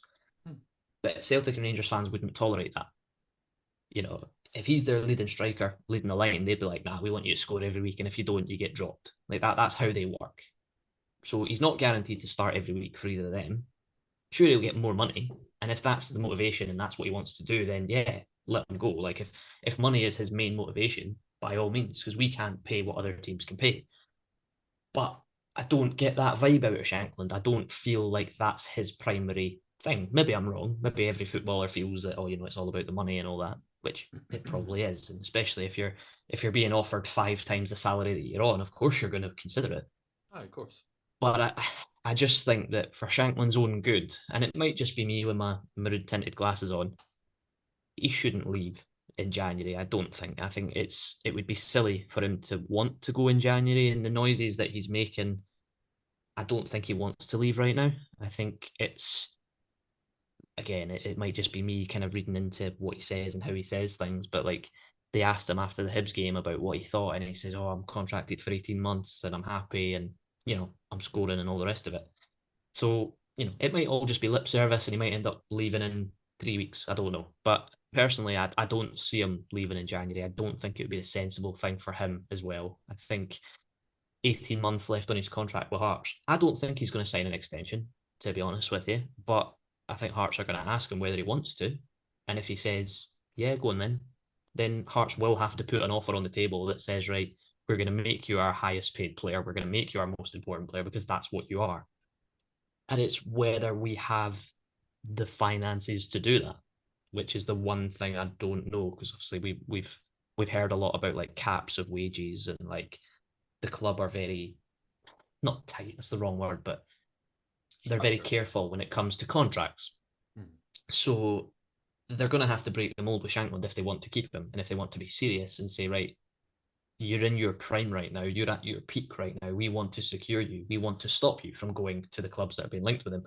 But Celtic and Rangers fans wouldn't tolerate that. If he's their leading striker, leading the line, they'd be like, nah, we want you to score every week, and if you don't, you get dropped. Like that's how they work. So he's not guaranteed to start every week for either of them. Sure, he'll get more money, and if that's the motivation and that's what he wants to do, then yeah, let him go. Like if money is his main motivation, by all means, because we can't pay what other teams can pay. But I don't get that vibe out of Shankland. I don't feel like that's his primary thing. Maybe I'm wrong. Maybe every footballer feels that, it's all about the money and all that, which it probably is. And especially if you're being offered 5 times the salary that you're on, of course you're going to consider it. of course. But I just think that for Shankland's own good, and it might just be me with my maroon tinted glasses on, he shouldn't leave in January. I don't think. I think it would be silly for him to want to go in January, and the noises that he's making, I don't think he wants to leave right now. I think it's again, it might just be me kind of reading into what he says and how he says things, but like they asked him after the Hibs game about what he thought, and he says, "Oh, I'm contracted for 18 months and I'm happy, and I'm scoring and all the rest of it." So it might all just be lip service, and he might end up leaving in 3 weeks. I don't know, but personally, I don't see him leaving in January. I don't think it would be a sensible thing for him as well. I think 18 months left on his contract with Hearts. I don't think he's going to sign an extension, to be honest with you. But I think Hearts are going to ask him whether he wants to. And if he says, yeah, go on then Hearts will have to put an offer on the table that says, right, we're going to make you our highest paid player. We're going to make you our most important player because that's what you are. And it's whether we have the finances to do that, which is the one thing I don't know, because obviously we've heard a lot about like caps of wages, and like the club are very not tight, that's the wrong word, but they're very careful when it comes to contracts. So they're going to have to break the mold with Shankland if they want to keep him, and if they want to be serious and say, right, you're in your prime right now, you're at your peak right now, we want to secure you, we want to stop you from going to the clubs that are being linked with him.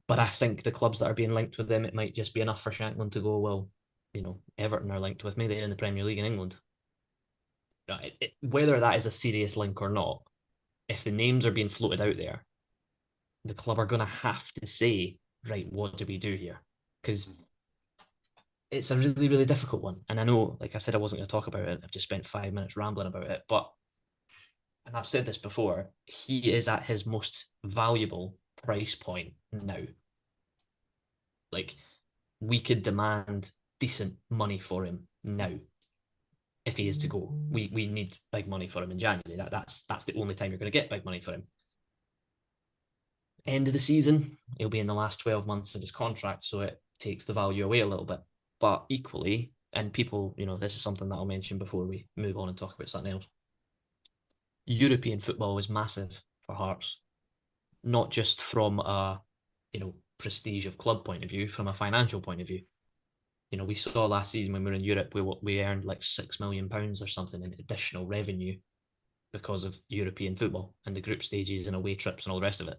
But I think the clubs that are being linked with him, it might just be enough for Shankland to go, well, Everton are linked with me, they're in the Premier League in England. Whether that is a serious link or not, if the names are being floated out there, the club are going to have to say, right, what do we do here? Because it's a really, really difficult one. And I know, like I said, I wasn't going to talk about it. I've just spent 5 minutes rambling about it. But, and I've said this before, he is at his most valuable price point now. Like, we could demand decent money for him now if he is to go. We need big money for him in January. That's the only time you're going to get big money for him. End of the season, he'll be in the last 12 months of his contract, so it takes the value away a little bit. But equally, and people, this is something that I'll mention before we move on and talk about something else. European football is massive for Hearts, not just from a, prestige of club point of view, from a financial point of view. We saw last season when we were in Europe, we earned like £6 million or something in additional revenue because of European football and the group stages and away trips and all the rest of it.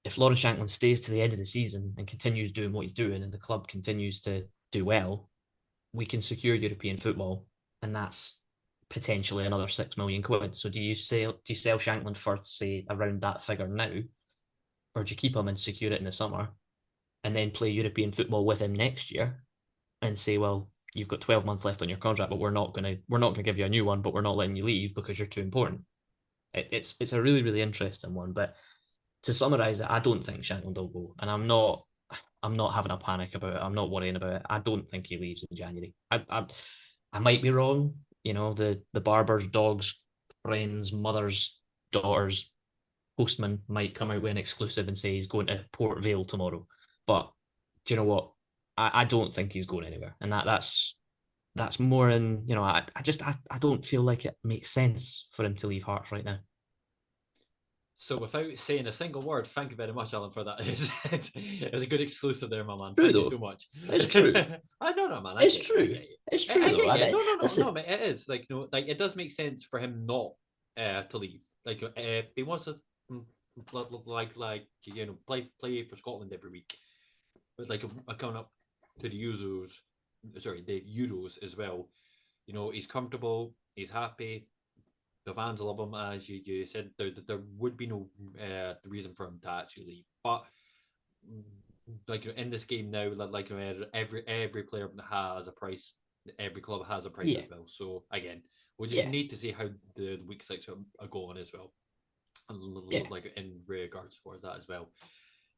If Lawrence Shankland stays to the end of the season and continues doing what he's doing, and the club continues to do well, we can secure European football, and that's potentially another £6 million. So do you sell Shankland for, say, around that figure now, or do you keep him and secure it in the summer, and then play European football with him next year, and say, well, you've got 12 months left on your contract, but we're not gonna give you a new one, but we're not letting you leave because you're too important. It's a really, really interesting one, but to summarize it, I don't think Shankland will go, and I'm not having a panic about it. I'm not worrying about it. I don't think he leaves in January. I might be wrong. The barbers, dogs, friends, mothers, daughters, postman might come out with an exclusive and say he's going to Port Vale tomorrow. But do you know what? I don't think he's going anywhere, and that's more in I don't feel like it makes sense for him to leave Hearts right now. So without saying a single word, thank you very much, Alan, for that. It was a good exclusive there, my man. True Thank you so though. much. It's true. I know, no, man. I It's get you. I true. get you. It's I true though. get you. And No, no, no, listen, no, mate. It is like no, like it does make sense for him not to leave. Like he wants to, mm, like play for Scotland every week, but like coming up to the Euros as well. He's comfortable. He's happy. The fans love him, as you said. There would be no reason for him to actually leave. But like in this game now, every player has a price. Every club has a price yeah, as well. So again, we just yeah, need to see how the week 6 are going as well, yeah. like in regards towards that as well.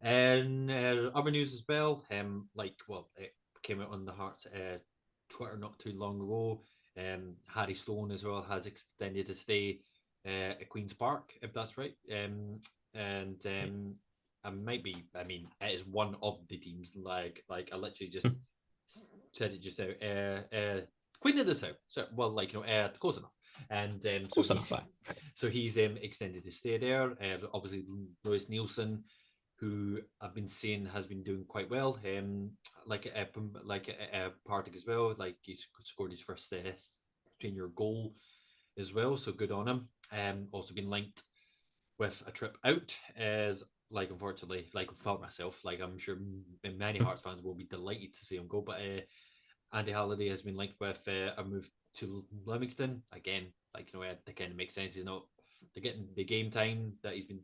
And other news as well. It came out on the Hearts Twitter not too long ago. Harry Stone as well has extended his stay at Queen's Park, if that's right. And I might be. I mean, it is one of the teams. Like I literally just Hmm. said it just out. Queen of the South. So well, close enough. And Close enough, right? he's extended his stay there. Obviously, Lewis Nielsen, who I've been seeing has been doing quite well. Partick as well. Like he's scored his first senior goal as well, so good on him. Also been linked with a trip out as unfortunately for myself, I'm sure many Hearts fans will be delighted to see him go, but Andy Halliday has been linked with a move to Livingston again. That kind of makes sense. He's not they're getting the game time that he's been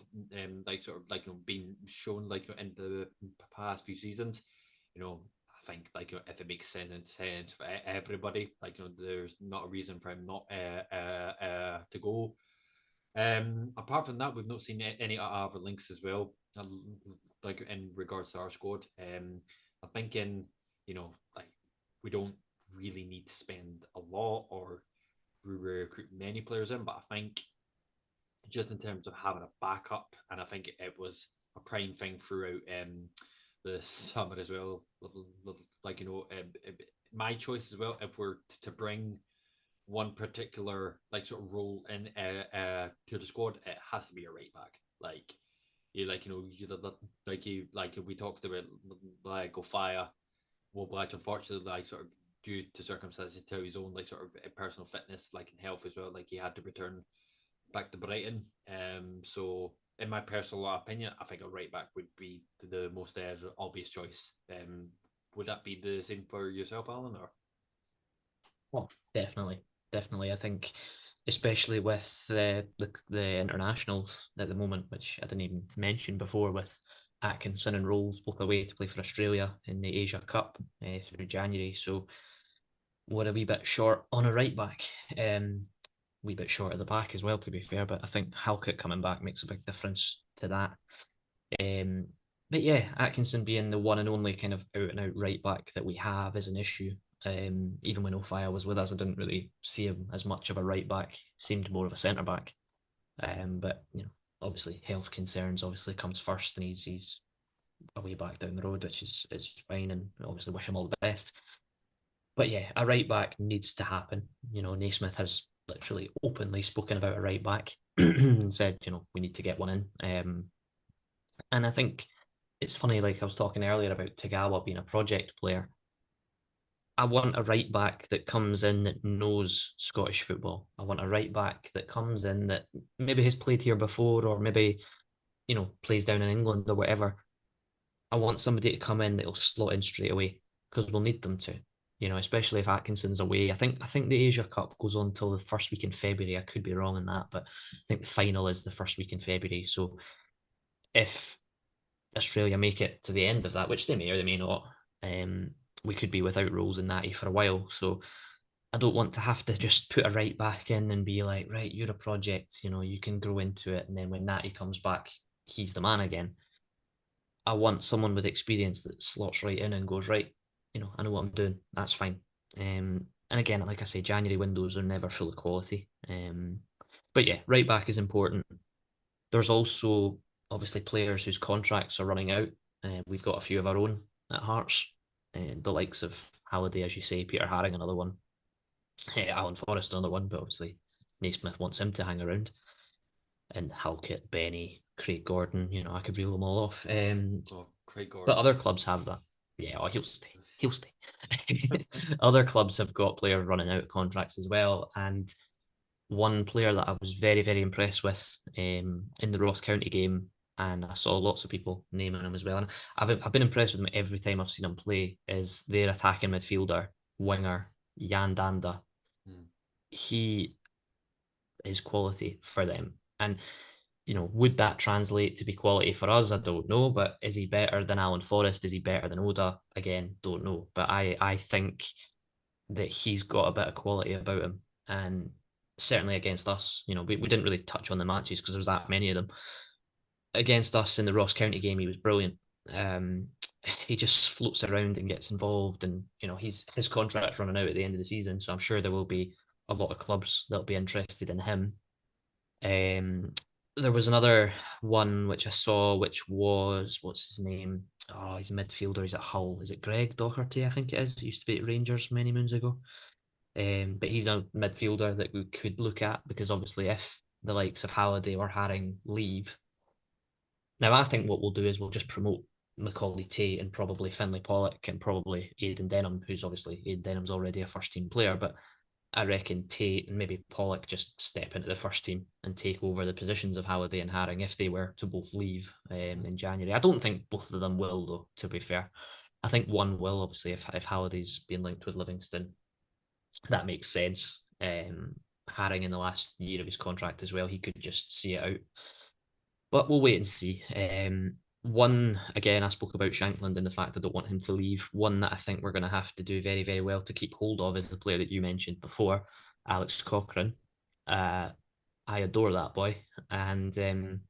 being shown in the past few seasons. I think if it makes sense for everybody, there's not a reason for him not to go. Apart from that, we've not seen any other links as well. Like in regards to our squad, I'm thinking, like we don't really need to spend a lot or recruit many players in, but I think just in terms of having a backup, and I think it was a prime thing throughout the summer as well. My choice as well. If we're to bring one particular role in to the squad, it has to be a right back. We talked about Gofaya. Well, but unfortunately, due to circumstances to his own personal fitness, in health as well, he had to return back to Brighton. So in my personal opinion, I think a right back would be the most obvious choice. Would that be the same for yourself, Alan? Or Well, definitely, definitely. I think, especially with the internationals at the moment, which I didn't even mention before, with Atkinson and Rolls both away to play for Australia in the Asia Cup through January. So we're a wee bit short on a right back. Wee bit short at the back as well, to be fair. But I think Halkett coming back makes a big difference to that. Um, but yeah, Atkinson being the one and only kind of out and out right back that we have is an issue. Even when Ofaya was with us, I didn't really see him as much of a right back. Seemed more of a centre back. But obviously health concerns obviously comes first, and he's a way back down the road, which is fine, and obviously wish him all the best. But yeah, a right back needs to happen. Naismith has literally openly spoken about a right back and said, we need to get one in. And I think it's funny, like I was talking earlier about Tagawa being a project player. I want a right back that comes in that knows Scottish football. I want a right back that comes in that maybe has played here before, or maybe, plays down in England or whatever. I want somebody to come in that'll slot in straight away because we'll need them to. Especially if Atkinson's away. I think the Asia Cup goes on till the first week in February. I could be wrong in that, but I think the final is the first week in February. So if Australia make it to the end of that, which they may or they may not, we could be without Rolls and Natty for a while. So I don't want to have to just put a right back in and be like, right, you're a project, you can grow into it. And then when Natty comes back, he's the man again. I want someone with experience that slots right in and goes, right, I know what I'm doing. That's fine. And again, like I say, January windows are never full of quality. But yeah, right back is important. There's also obviously players whose contracts are running out. We've got a few of our own at Hearts, the likes of Halliday, as you say, Peter Haring, another one, Alan Forrest, another one, but obviously Naismith wants him to hang around, and Halkett, Benny. Craig Gordon. I could reel them all off. Oh, Craig But Gordon. other clubs have that. Yeah, oh, he'll stay. He'll stay. Other clubs have got players running out of contracts as well. And one player that I was very, very impressed with in the Ross County game, and I saw lots of people naming him as well. And I've been impressed with him every time I've seen him play, is their attacking midfielder, winger, Jan Danda. Hmm. He is quality for them. And would that translate to be quality for us? I don't know. But is he better than Alan Forrest? Is he better than Oda? Again, don't know. But I think that he's got a bit of quality about him. And certainly against us, we didn't really touch on the matches because there was that many of them. Against us in the Ross County game, he was brilliant. Um, he just floats around and gets involved, and his contract's running out at the end of the season, so I'm sure there will be a lot of clubs that'll be interested in him. Um, there was another one which I saw, which was what's his name? Oh, he's a midfielder. He's at Hull. Is it Greg Doherty? I think it is. He used to be at Rangers many moons ago. But he's a midfielder that we could look at because obviously, if the likes of Halliday or Haring leave, now I think what we'll do is we'll just promote Macaulay Tate and probably Finlay Pollock and probably Aidan Denham, who's obviously Aidan Denham's already a first team player, but I reckon Tate and maybe Pollock just step into the first team and take over the positions of Halliday and Haring if they were to both leave in January. I don't think both of them will, though, to be fair. I think one will, obviously, if Halliday's being linked with Livingston. That makes sense. Haring in the last year of his contract as well, he could just see it out. But we'll wait and see. One, again, I spoke about Shankland and the fact I don't want him to leave. One that I think we're going to have to do very, very well to keep hold of is the player that you mentioned before, Alex Cochrane. I adore that boy. And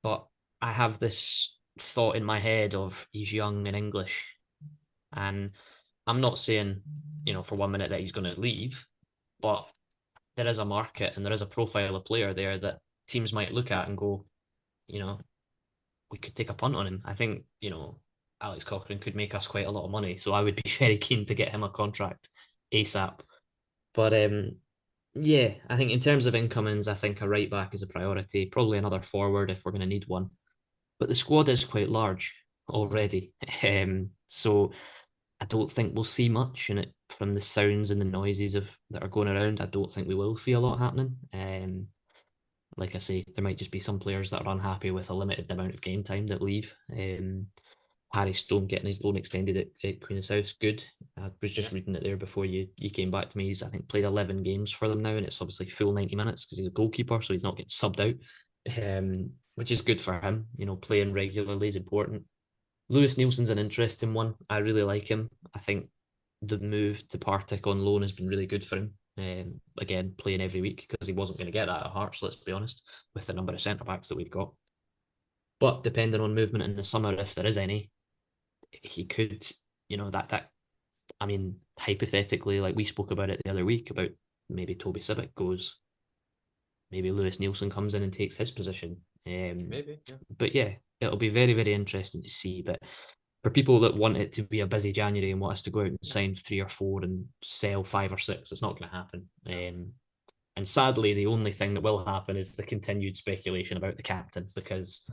but I have this thought in my head of he's young and English. And I'm not saying, for 1 minute that he's going to leave, but there is a market and there is a profile of player there that teams might look at and go, you know, we could take a punt on him. I think, Alex Cochrane could make us quite a lot of money. So I would be very keen to get him a contract ASAP. But yeah, I think in terms of incomings, I think a right back is a priority, probably another forward if we're going to need one. But the squad is quite large already. So I don't think we'll see much in it from the sounds and the noises of that are going around. I don't think we will see a lot happening. Like I say, there might just be some players that are unhappy with a limited amount of game time that leave. Harry Stone getting his loan extended at Queen's House, good. I was Yeah. just reading it there before you came back to me. He's, I think, played 11 games for them now, and it's obviously full 90 minutes because he's a goalkeeper, so he's not getting subbed out, which is good for him. Playing regularly is important. Lewis Nielsen's an interesting one. I really like him. I think the move to Partick on loan has been really good for him. Again, playing every week because he wasn't going to get that at Hearts, let's be honest, with the number of centre backs that we've got. But depending on movement in the summer, if there is any, he could, that I mean, hypothetically, like we spoke about it the other week about maybe Toby Sibic goes, maybe Lewis Nielsen comes in and takes his position. Maybe. Yeah. But yeah, it'll be very, very interesting to see. But for people that want it to be a busy January and want us to go out and sign 3 or 4 and sell 5 or 6, it's not going to happen. And sadly, the only thing that will happen is the continued speculation about the captain because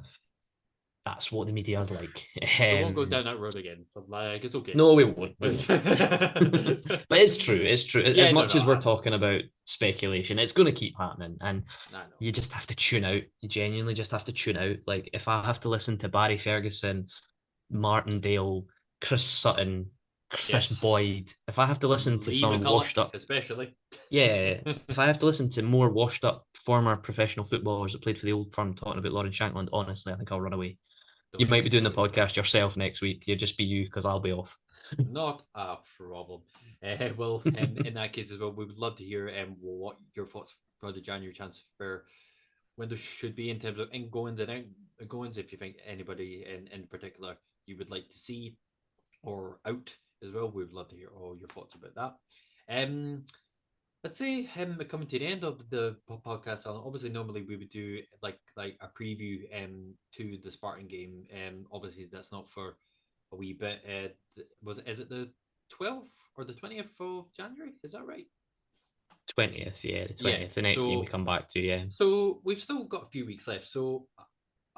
that's what the media is like. We won't go down that road again. But it's okay. No, we won't. We won't. But it's true. It's true. Yeah, As no, much no, as we're talking about speculation, it's going to keep happening, and I know. you just have to tune out. You genuinely just have to tune out. Like if I have to listen to Barry Ferguson, Martindale, Chris Sutton, Chris Yes. Boyd, if I have to listen to Lee some McCulloch, washed up, especially. yeah, if I have to listen to more washed up former professional footballers that played for the old firm talking about Lauren Shankland, honestly, I think I'll run away. Don't You might worry, be doing the don't worry. podcast yourself next week. You'll just be you because I'll be off. Not a problem. Well, in that case as well, we would love to hear what your thoughts for the January transfer window should be in terms of ingoings and outgoings. If you think anybody in particular you would like to see or out as well, we would love to hear all your thoughts about that. Let's say him coming to the end of the podcast. Obviously, normally we would do like a preview to the Spartan game. Obviously that's not for a wee bit. Is it the 12th or the 20th of January? Is that right? 20th, yeah, the Yeah. 20th. The next game we So come back to, yeah. we've still got a few weeks left. So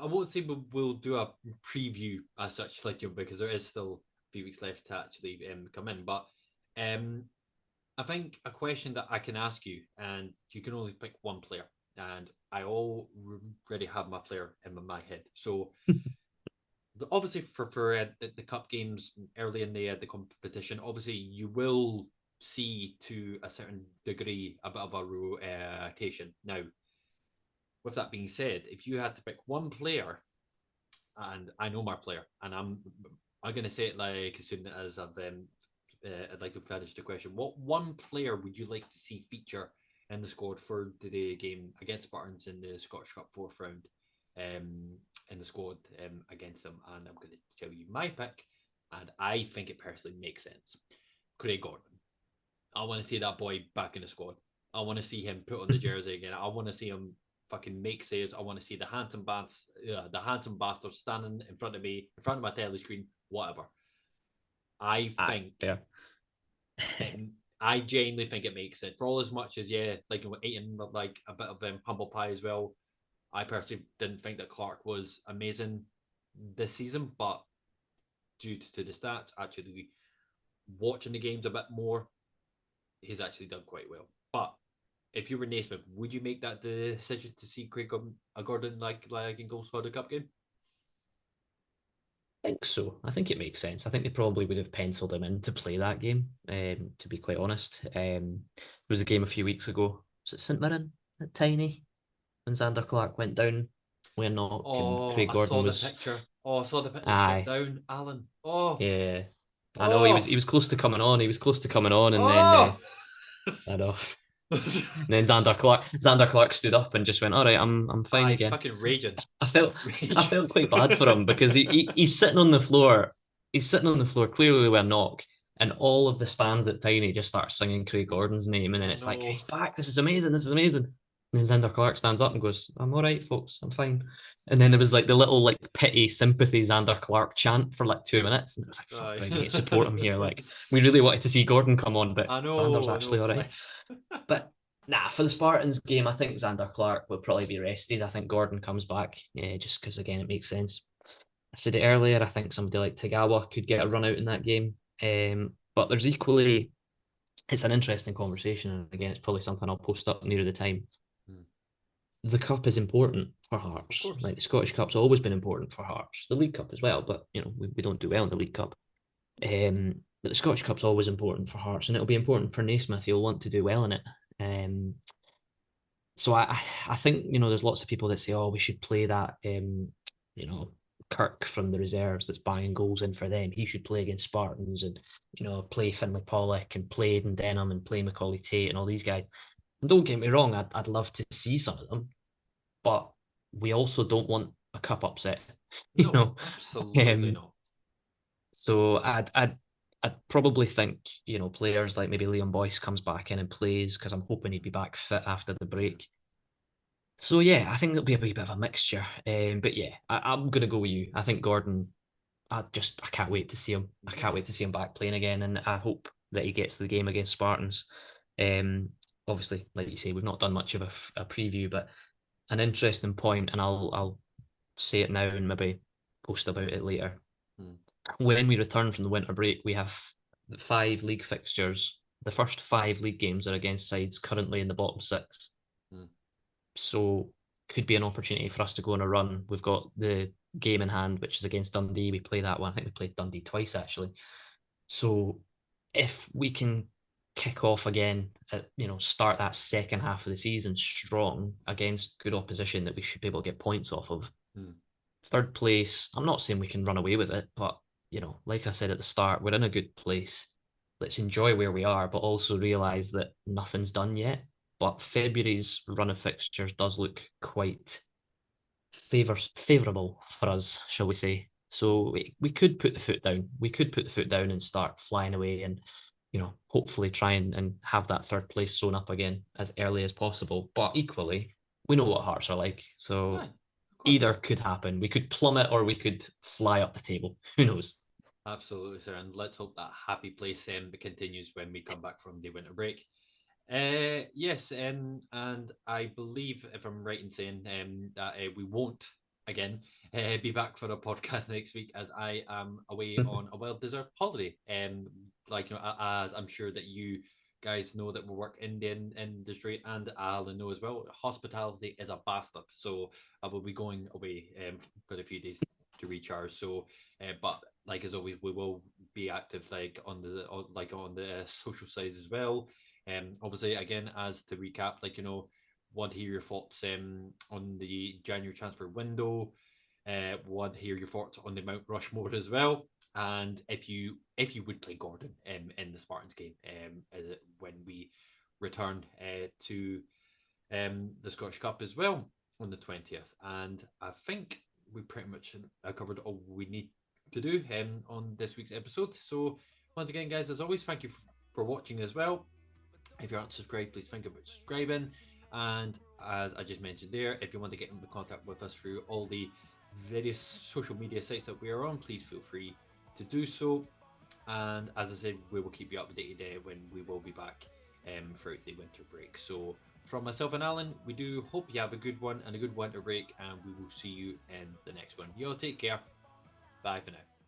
I won't say we'll do a preview as such, like because there is still a few weeks left to actually come in. But um, I think a question that I can ask you, and you can only pick one player, and I already have my player in my head. So obviously for the cup games early in the competition, obviously you will see to a certain degree a bit of a rotation. Now, with that being said, if you had to pick one player, and I know my player, and I'm gonna say it like as soon as I'd like to finish the question. What one player would you like to see feature in the squad for the game against Spartans in the Scottish Cup fourth round? In the squad against them, and I'm going to tell you my pick, and I think it personally makes sense. Craig Gordon. I want to see that boy back in the squad. I want to see him put on the jersey again. I want to see him fucking make saves. I want to see the handsome bastard standing in front of me, in front of my telly screen, whatever. I think Yeah. I genuinely think it makes sense. For all as much as like eating like a bit of humble pie as well. I personally didn't think that Clark was amazing this season, but due to the stats, actually watching the games a bit more, he's actually done quite well. But if you were Naismith, would you make that decision to see Craig Gordon like in goals for the cup game? I think so. I think it makes sense. I think they probably would have penciled him in to play that game, to be quite honest. There was a game a few weeks ago. Was it St Mirren at Tiny when Xander Clark went down? We're knock and Oh, Craig I Gordon saw the was picture. Oh, I saw the picture shut aye. down, Alan. Oh, Yeah. I know oh, he was close to coming on. He was close to coming on and then oh. I know. And then Xander Clark stood up and just went, "All right, I'm fine I again." fucking raging, I felt I raging. felt quite bad for him because he's sitting on the floor. He's sitting on the floor, clearly with a knock, and all of the stands at Tiny just start singing Craig Gordon's name, and then I it's like, know. he's back. This is amazing. This is amazing. And then Xander Clark stands up and goes, "I'm all right, folks. I'm fine." And then there was like the little like pity sympathy Xander Clark chant for like 2 minutes, and it was like, "Fuck, we need to support him here." Like we really wanted to see Gordon come on, but Xander's I actually know, all right. bless. But nah, for the Spartans game, I think Xander Clark will probably be rested. I think Gordon comes back, yeah, just because again it makes sense. I said it earlier. I think somebody like Tagawa could get a run out in that game. But there's equally, it's an interesting conversation, and again, it's probably something I'll post up near the time. Hmm. The cup is important for Of Hearts. course. Like the Scottish Cup's always been important for Hearts. The League Cup as well, but we don't do well in the League Cup. But the Scottish Cup's always important for Hearts, and it'll be important for Naismith. He'll want to do well in it. Um, so I think there's lots of people that say, oh, we should play that you know Kirk from the reserves that's banging goals in for them. He should play against Spartans and play Finlay Pollock and play Aidan Denham and play Macaulay Tate and all these guys. And don't get me wrong, I'd love to see some of them, but we also don't want a cup upset, you No, know. absolutely Um, not. so I'd probably think players like maybe Liam Boyce comes back in and plays because I'm hoping he'd be back fit after the break. So yeah, I think it'll be a wee bit of a mixture. But yeah, I'm gonna go with you. I think Gordon. I can't wait to see him. I can't wait to see him back playing again, and I hope that he gets to the game against Spartans. Um, Obviously, like you say, we've not done much of a preview, but an interesting point, and I'll say it now and maybe post about it later. Hmm. When we return from the winter break, we have 5 league fixtures. The first 5 league games are against sides currently in the bottom 6. Hmm. So could be an opportunity for us to go on a run. We've got the game in hand, which is against Dundee. We play that one. I think we played Dundee twice actually. So if we can kick off again, start that second half of the season strong against good opposition that we should be able to get points off of. Hmm. Third place, I'm not saying we can run away with it, but like I said at the start, we're in a good place. Let's enjoy where we are, but also realize that nothing's done yet. But February's run of fixtures does look quite favourable for us, shall we say. So we could put the foot down. We could put the foot down and start flying away and, hopefully try and have that third place sewn up again as early as possible. But equally, we know what Hearts are like. Aye, So of course we either do. could happen. We could plummet or we could fly up the table. Who knows? Absolutely, sir. And let's hope that happy place continues when we come back from the winter break. Yes, and I believe, if I'm right in saying that we won't again, be back for a podcast next week as I am away on a well-deserved holiday. Like, as I'm sure that you guys know that we work in the industry, and Alan know as well, hospitality is a bastard. So I will be going away for a few days to recharge. So, but like as always, we will be active on the social sides as well. Obviously, again, as to recap, want to hear your thoughts on the January transfer window. Want to hear your thoughts on the Mount Rushmore as well. And if you would play Gordon in the Spartans game when we return to the Scottish Cup as well on the 20th. And I think we pretty much covered all we need to do on this week's episode. So once again, guys, as always, thank you for watching as well. If you aren't subscribed, please think about subscribing. And as I just mentioned there, if you want to get into contact with us through all the various social media sites that we are on, please feel free to do so. And as I said, we will keep you updated when we will be back throughout the winter break. So from myself and Alan, we do hope you have a good one and a good winter break, and we will see you in the next one. You all take care. Bye for now.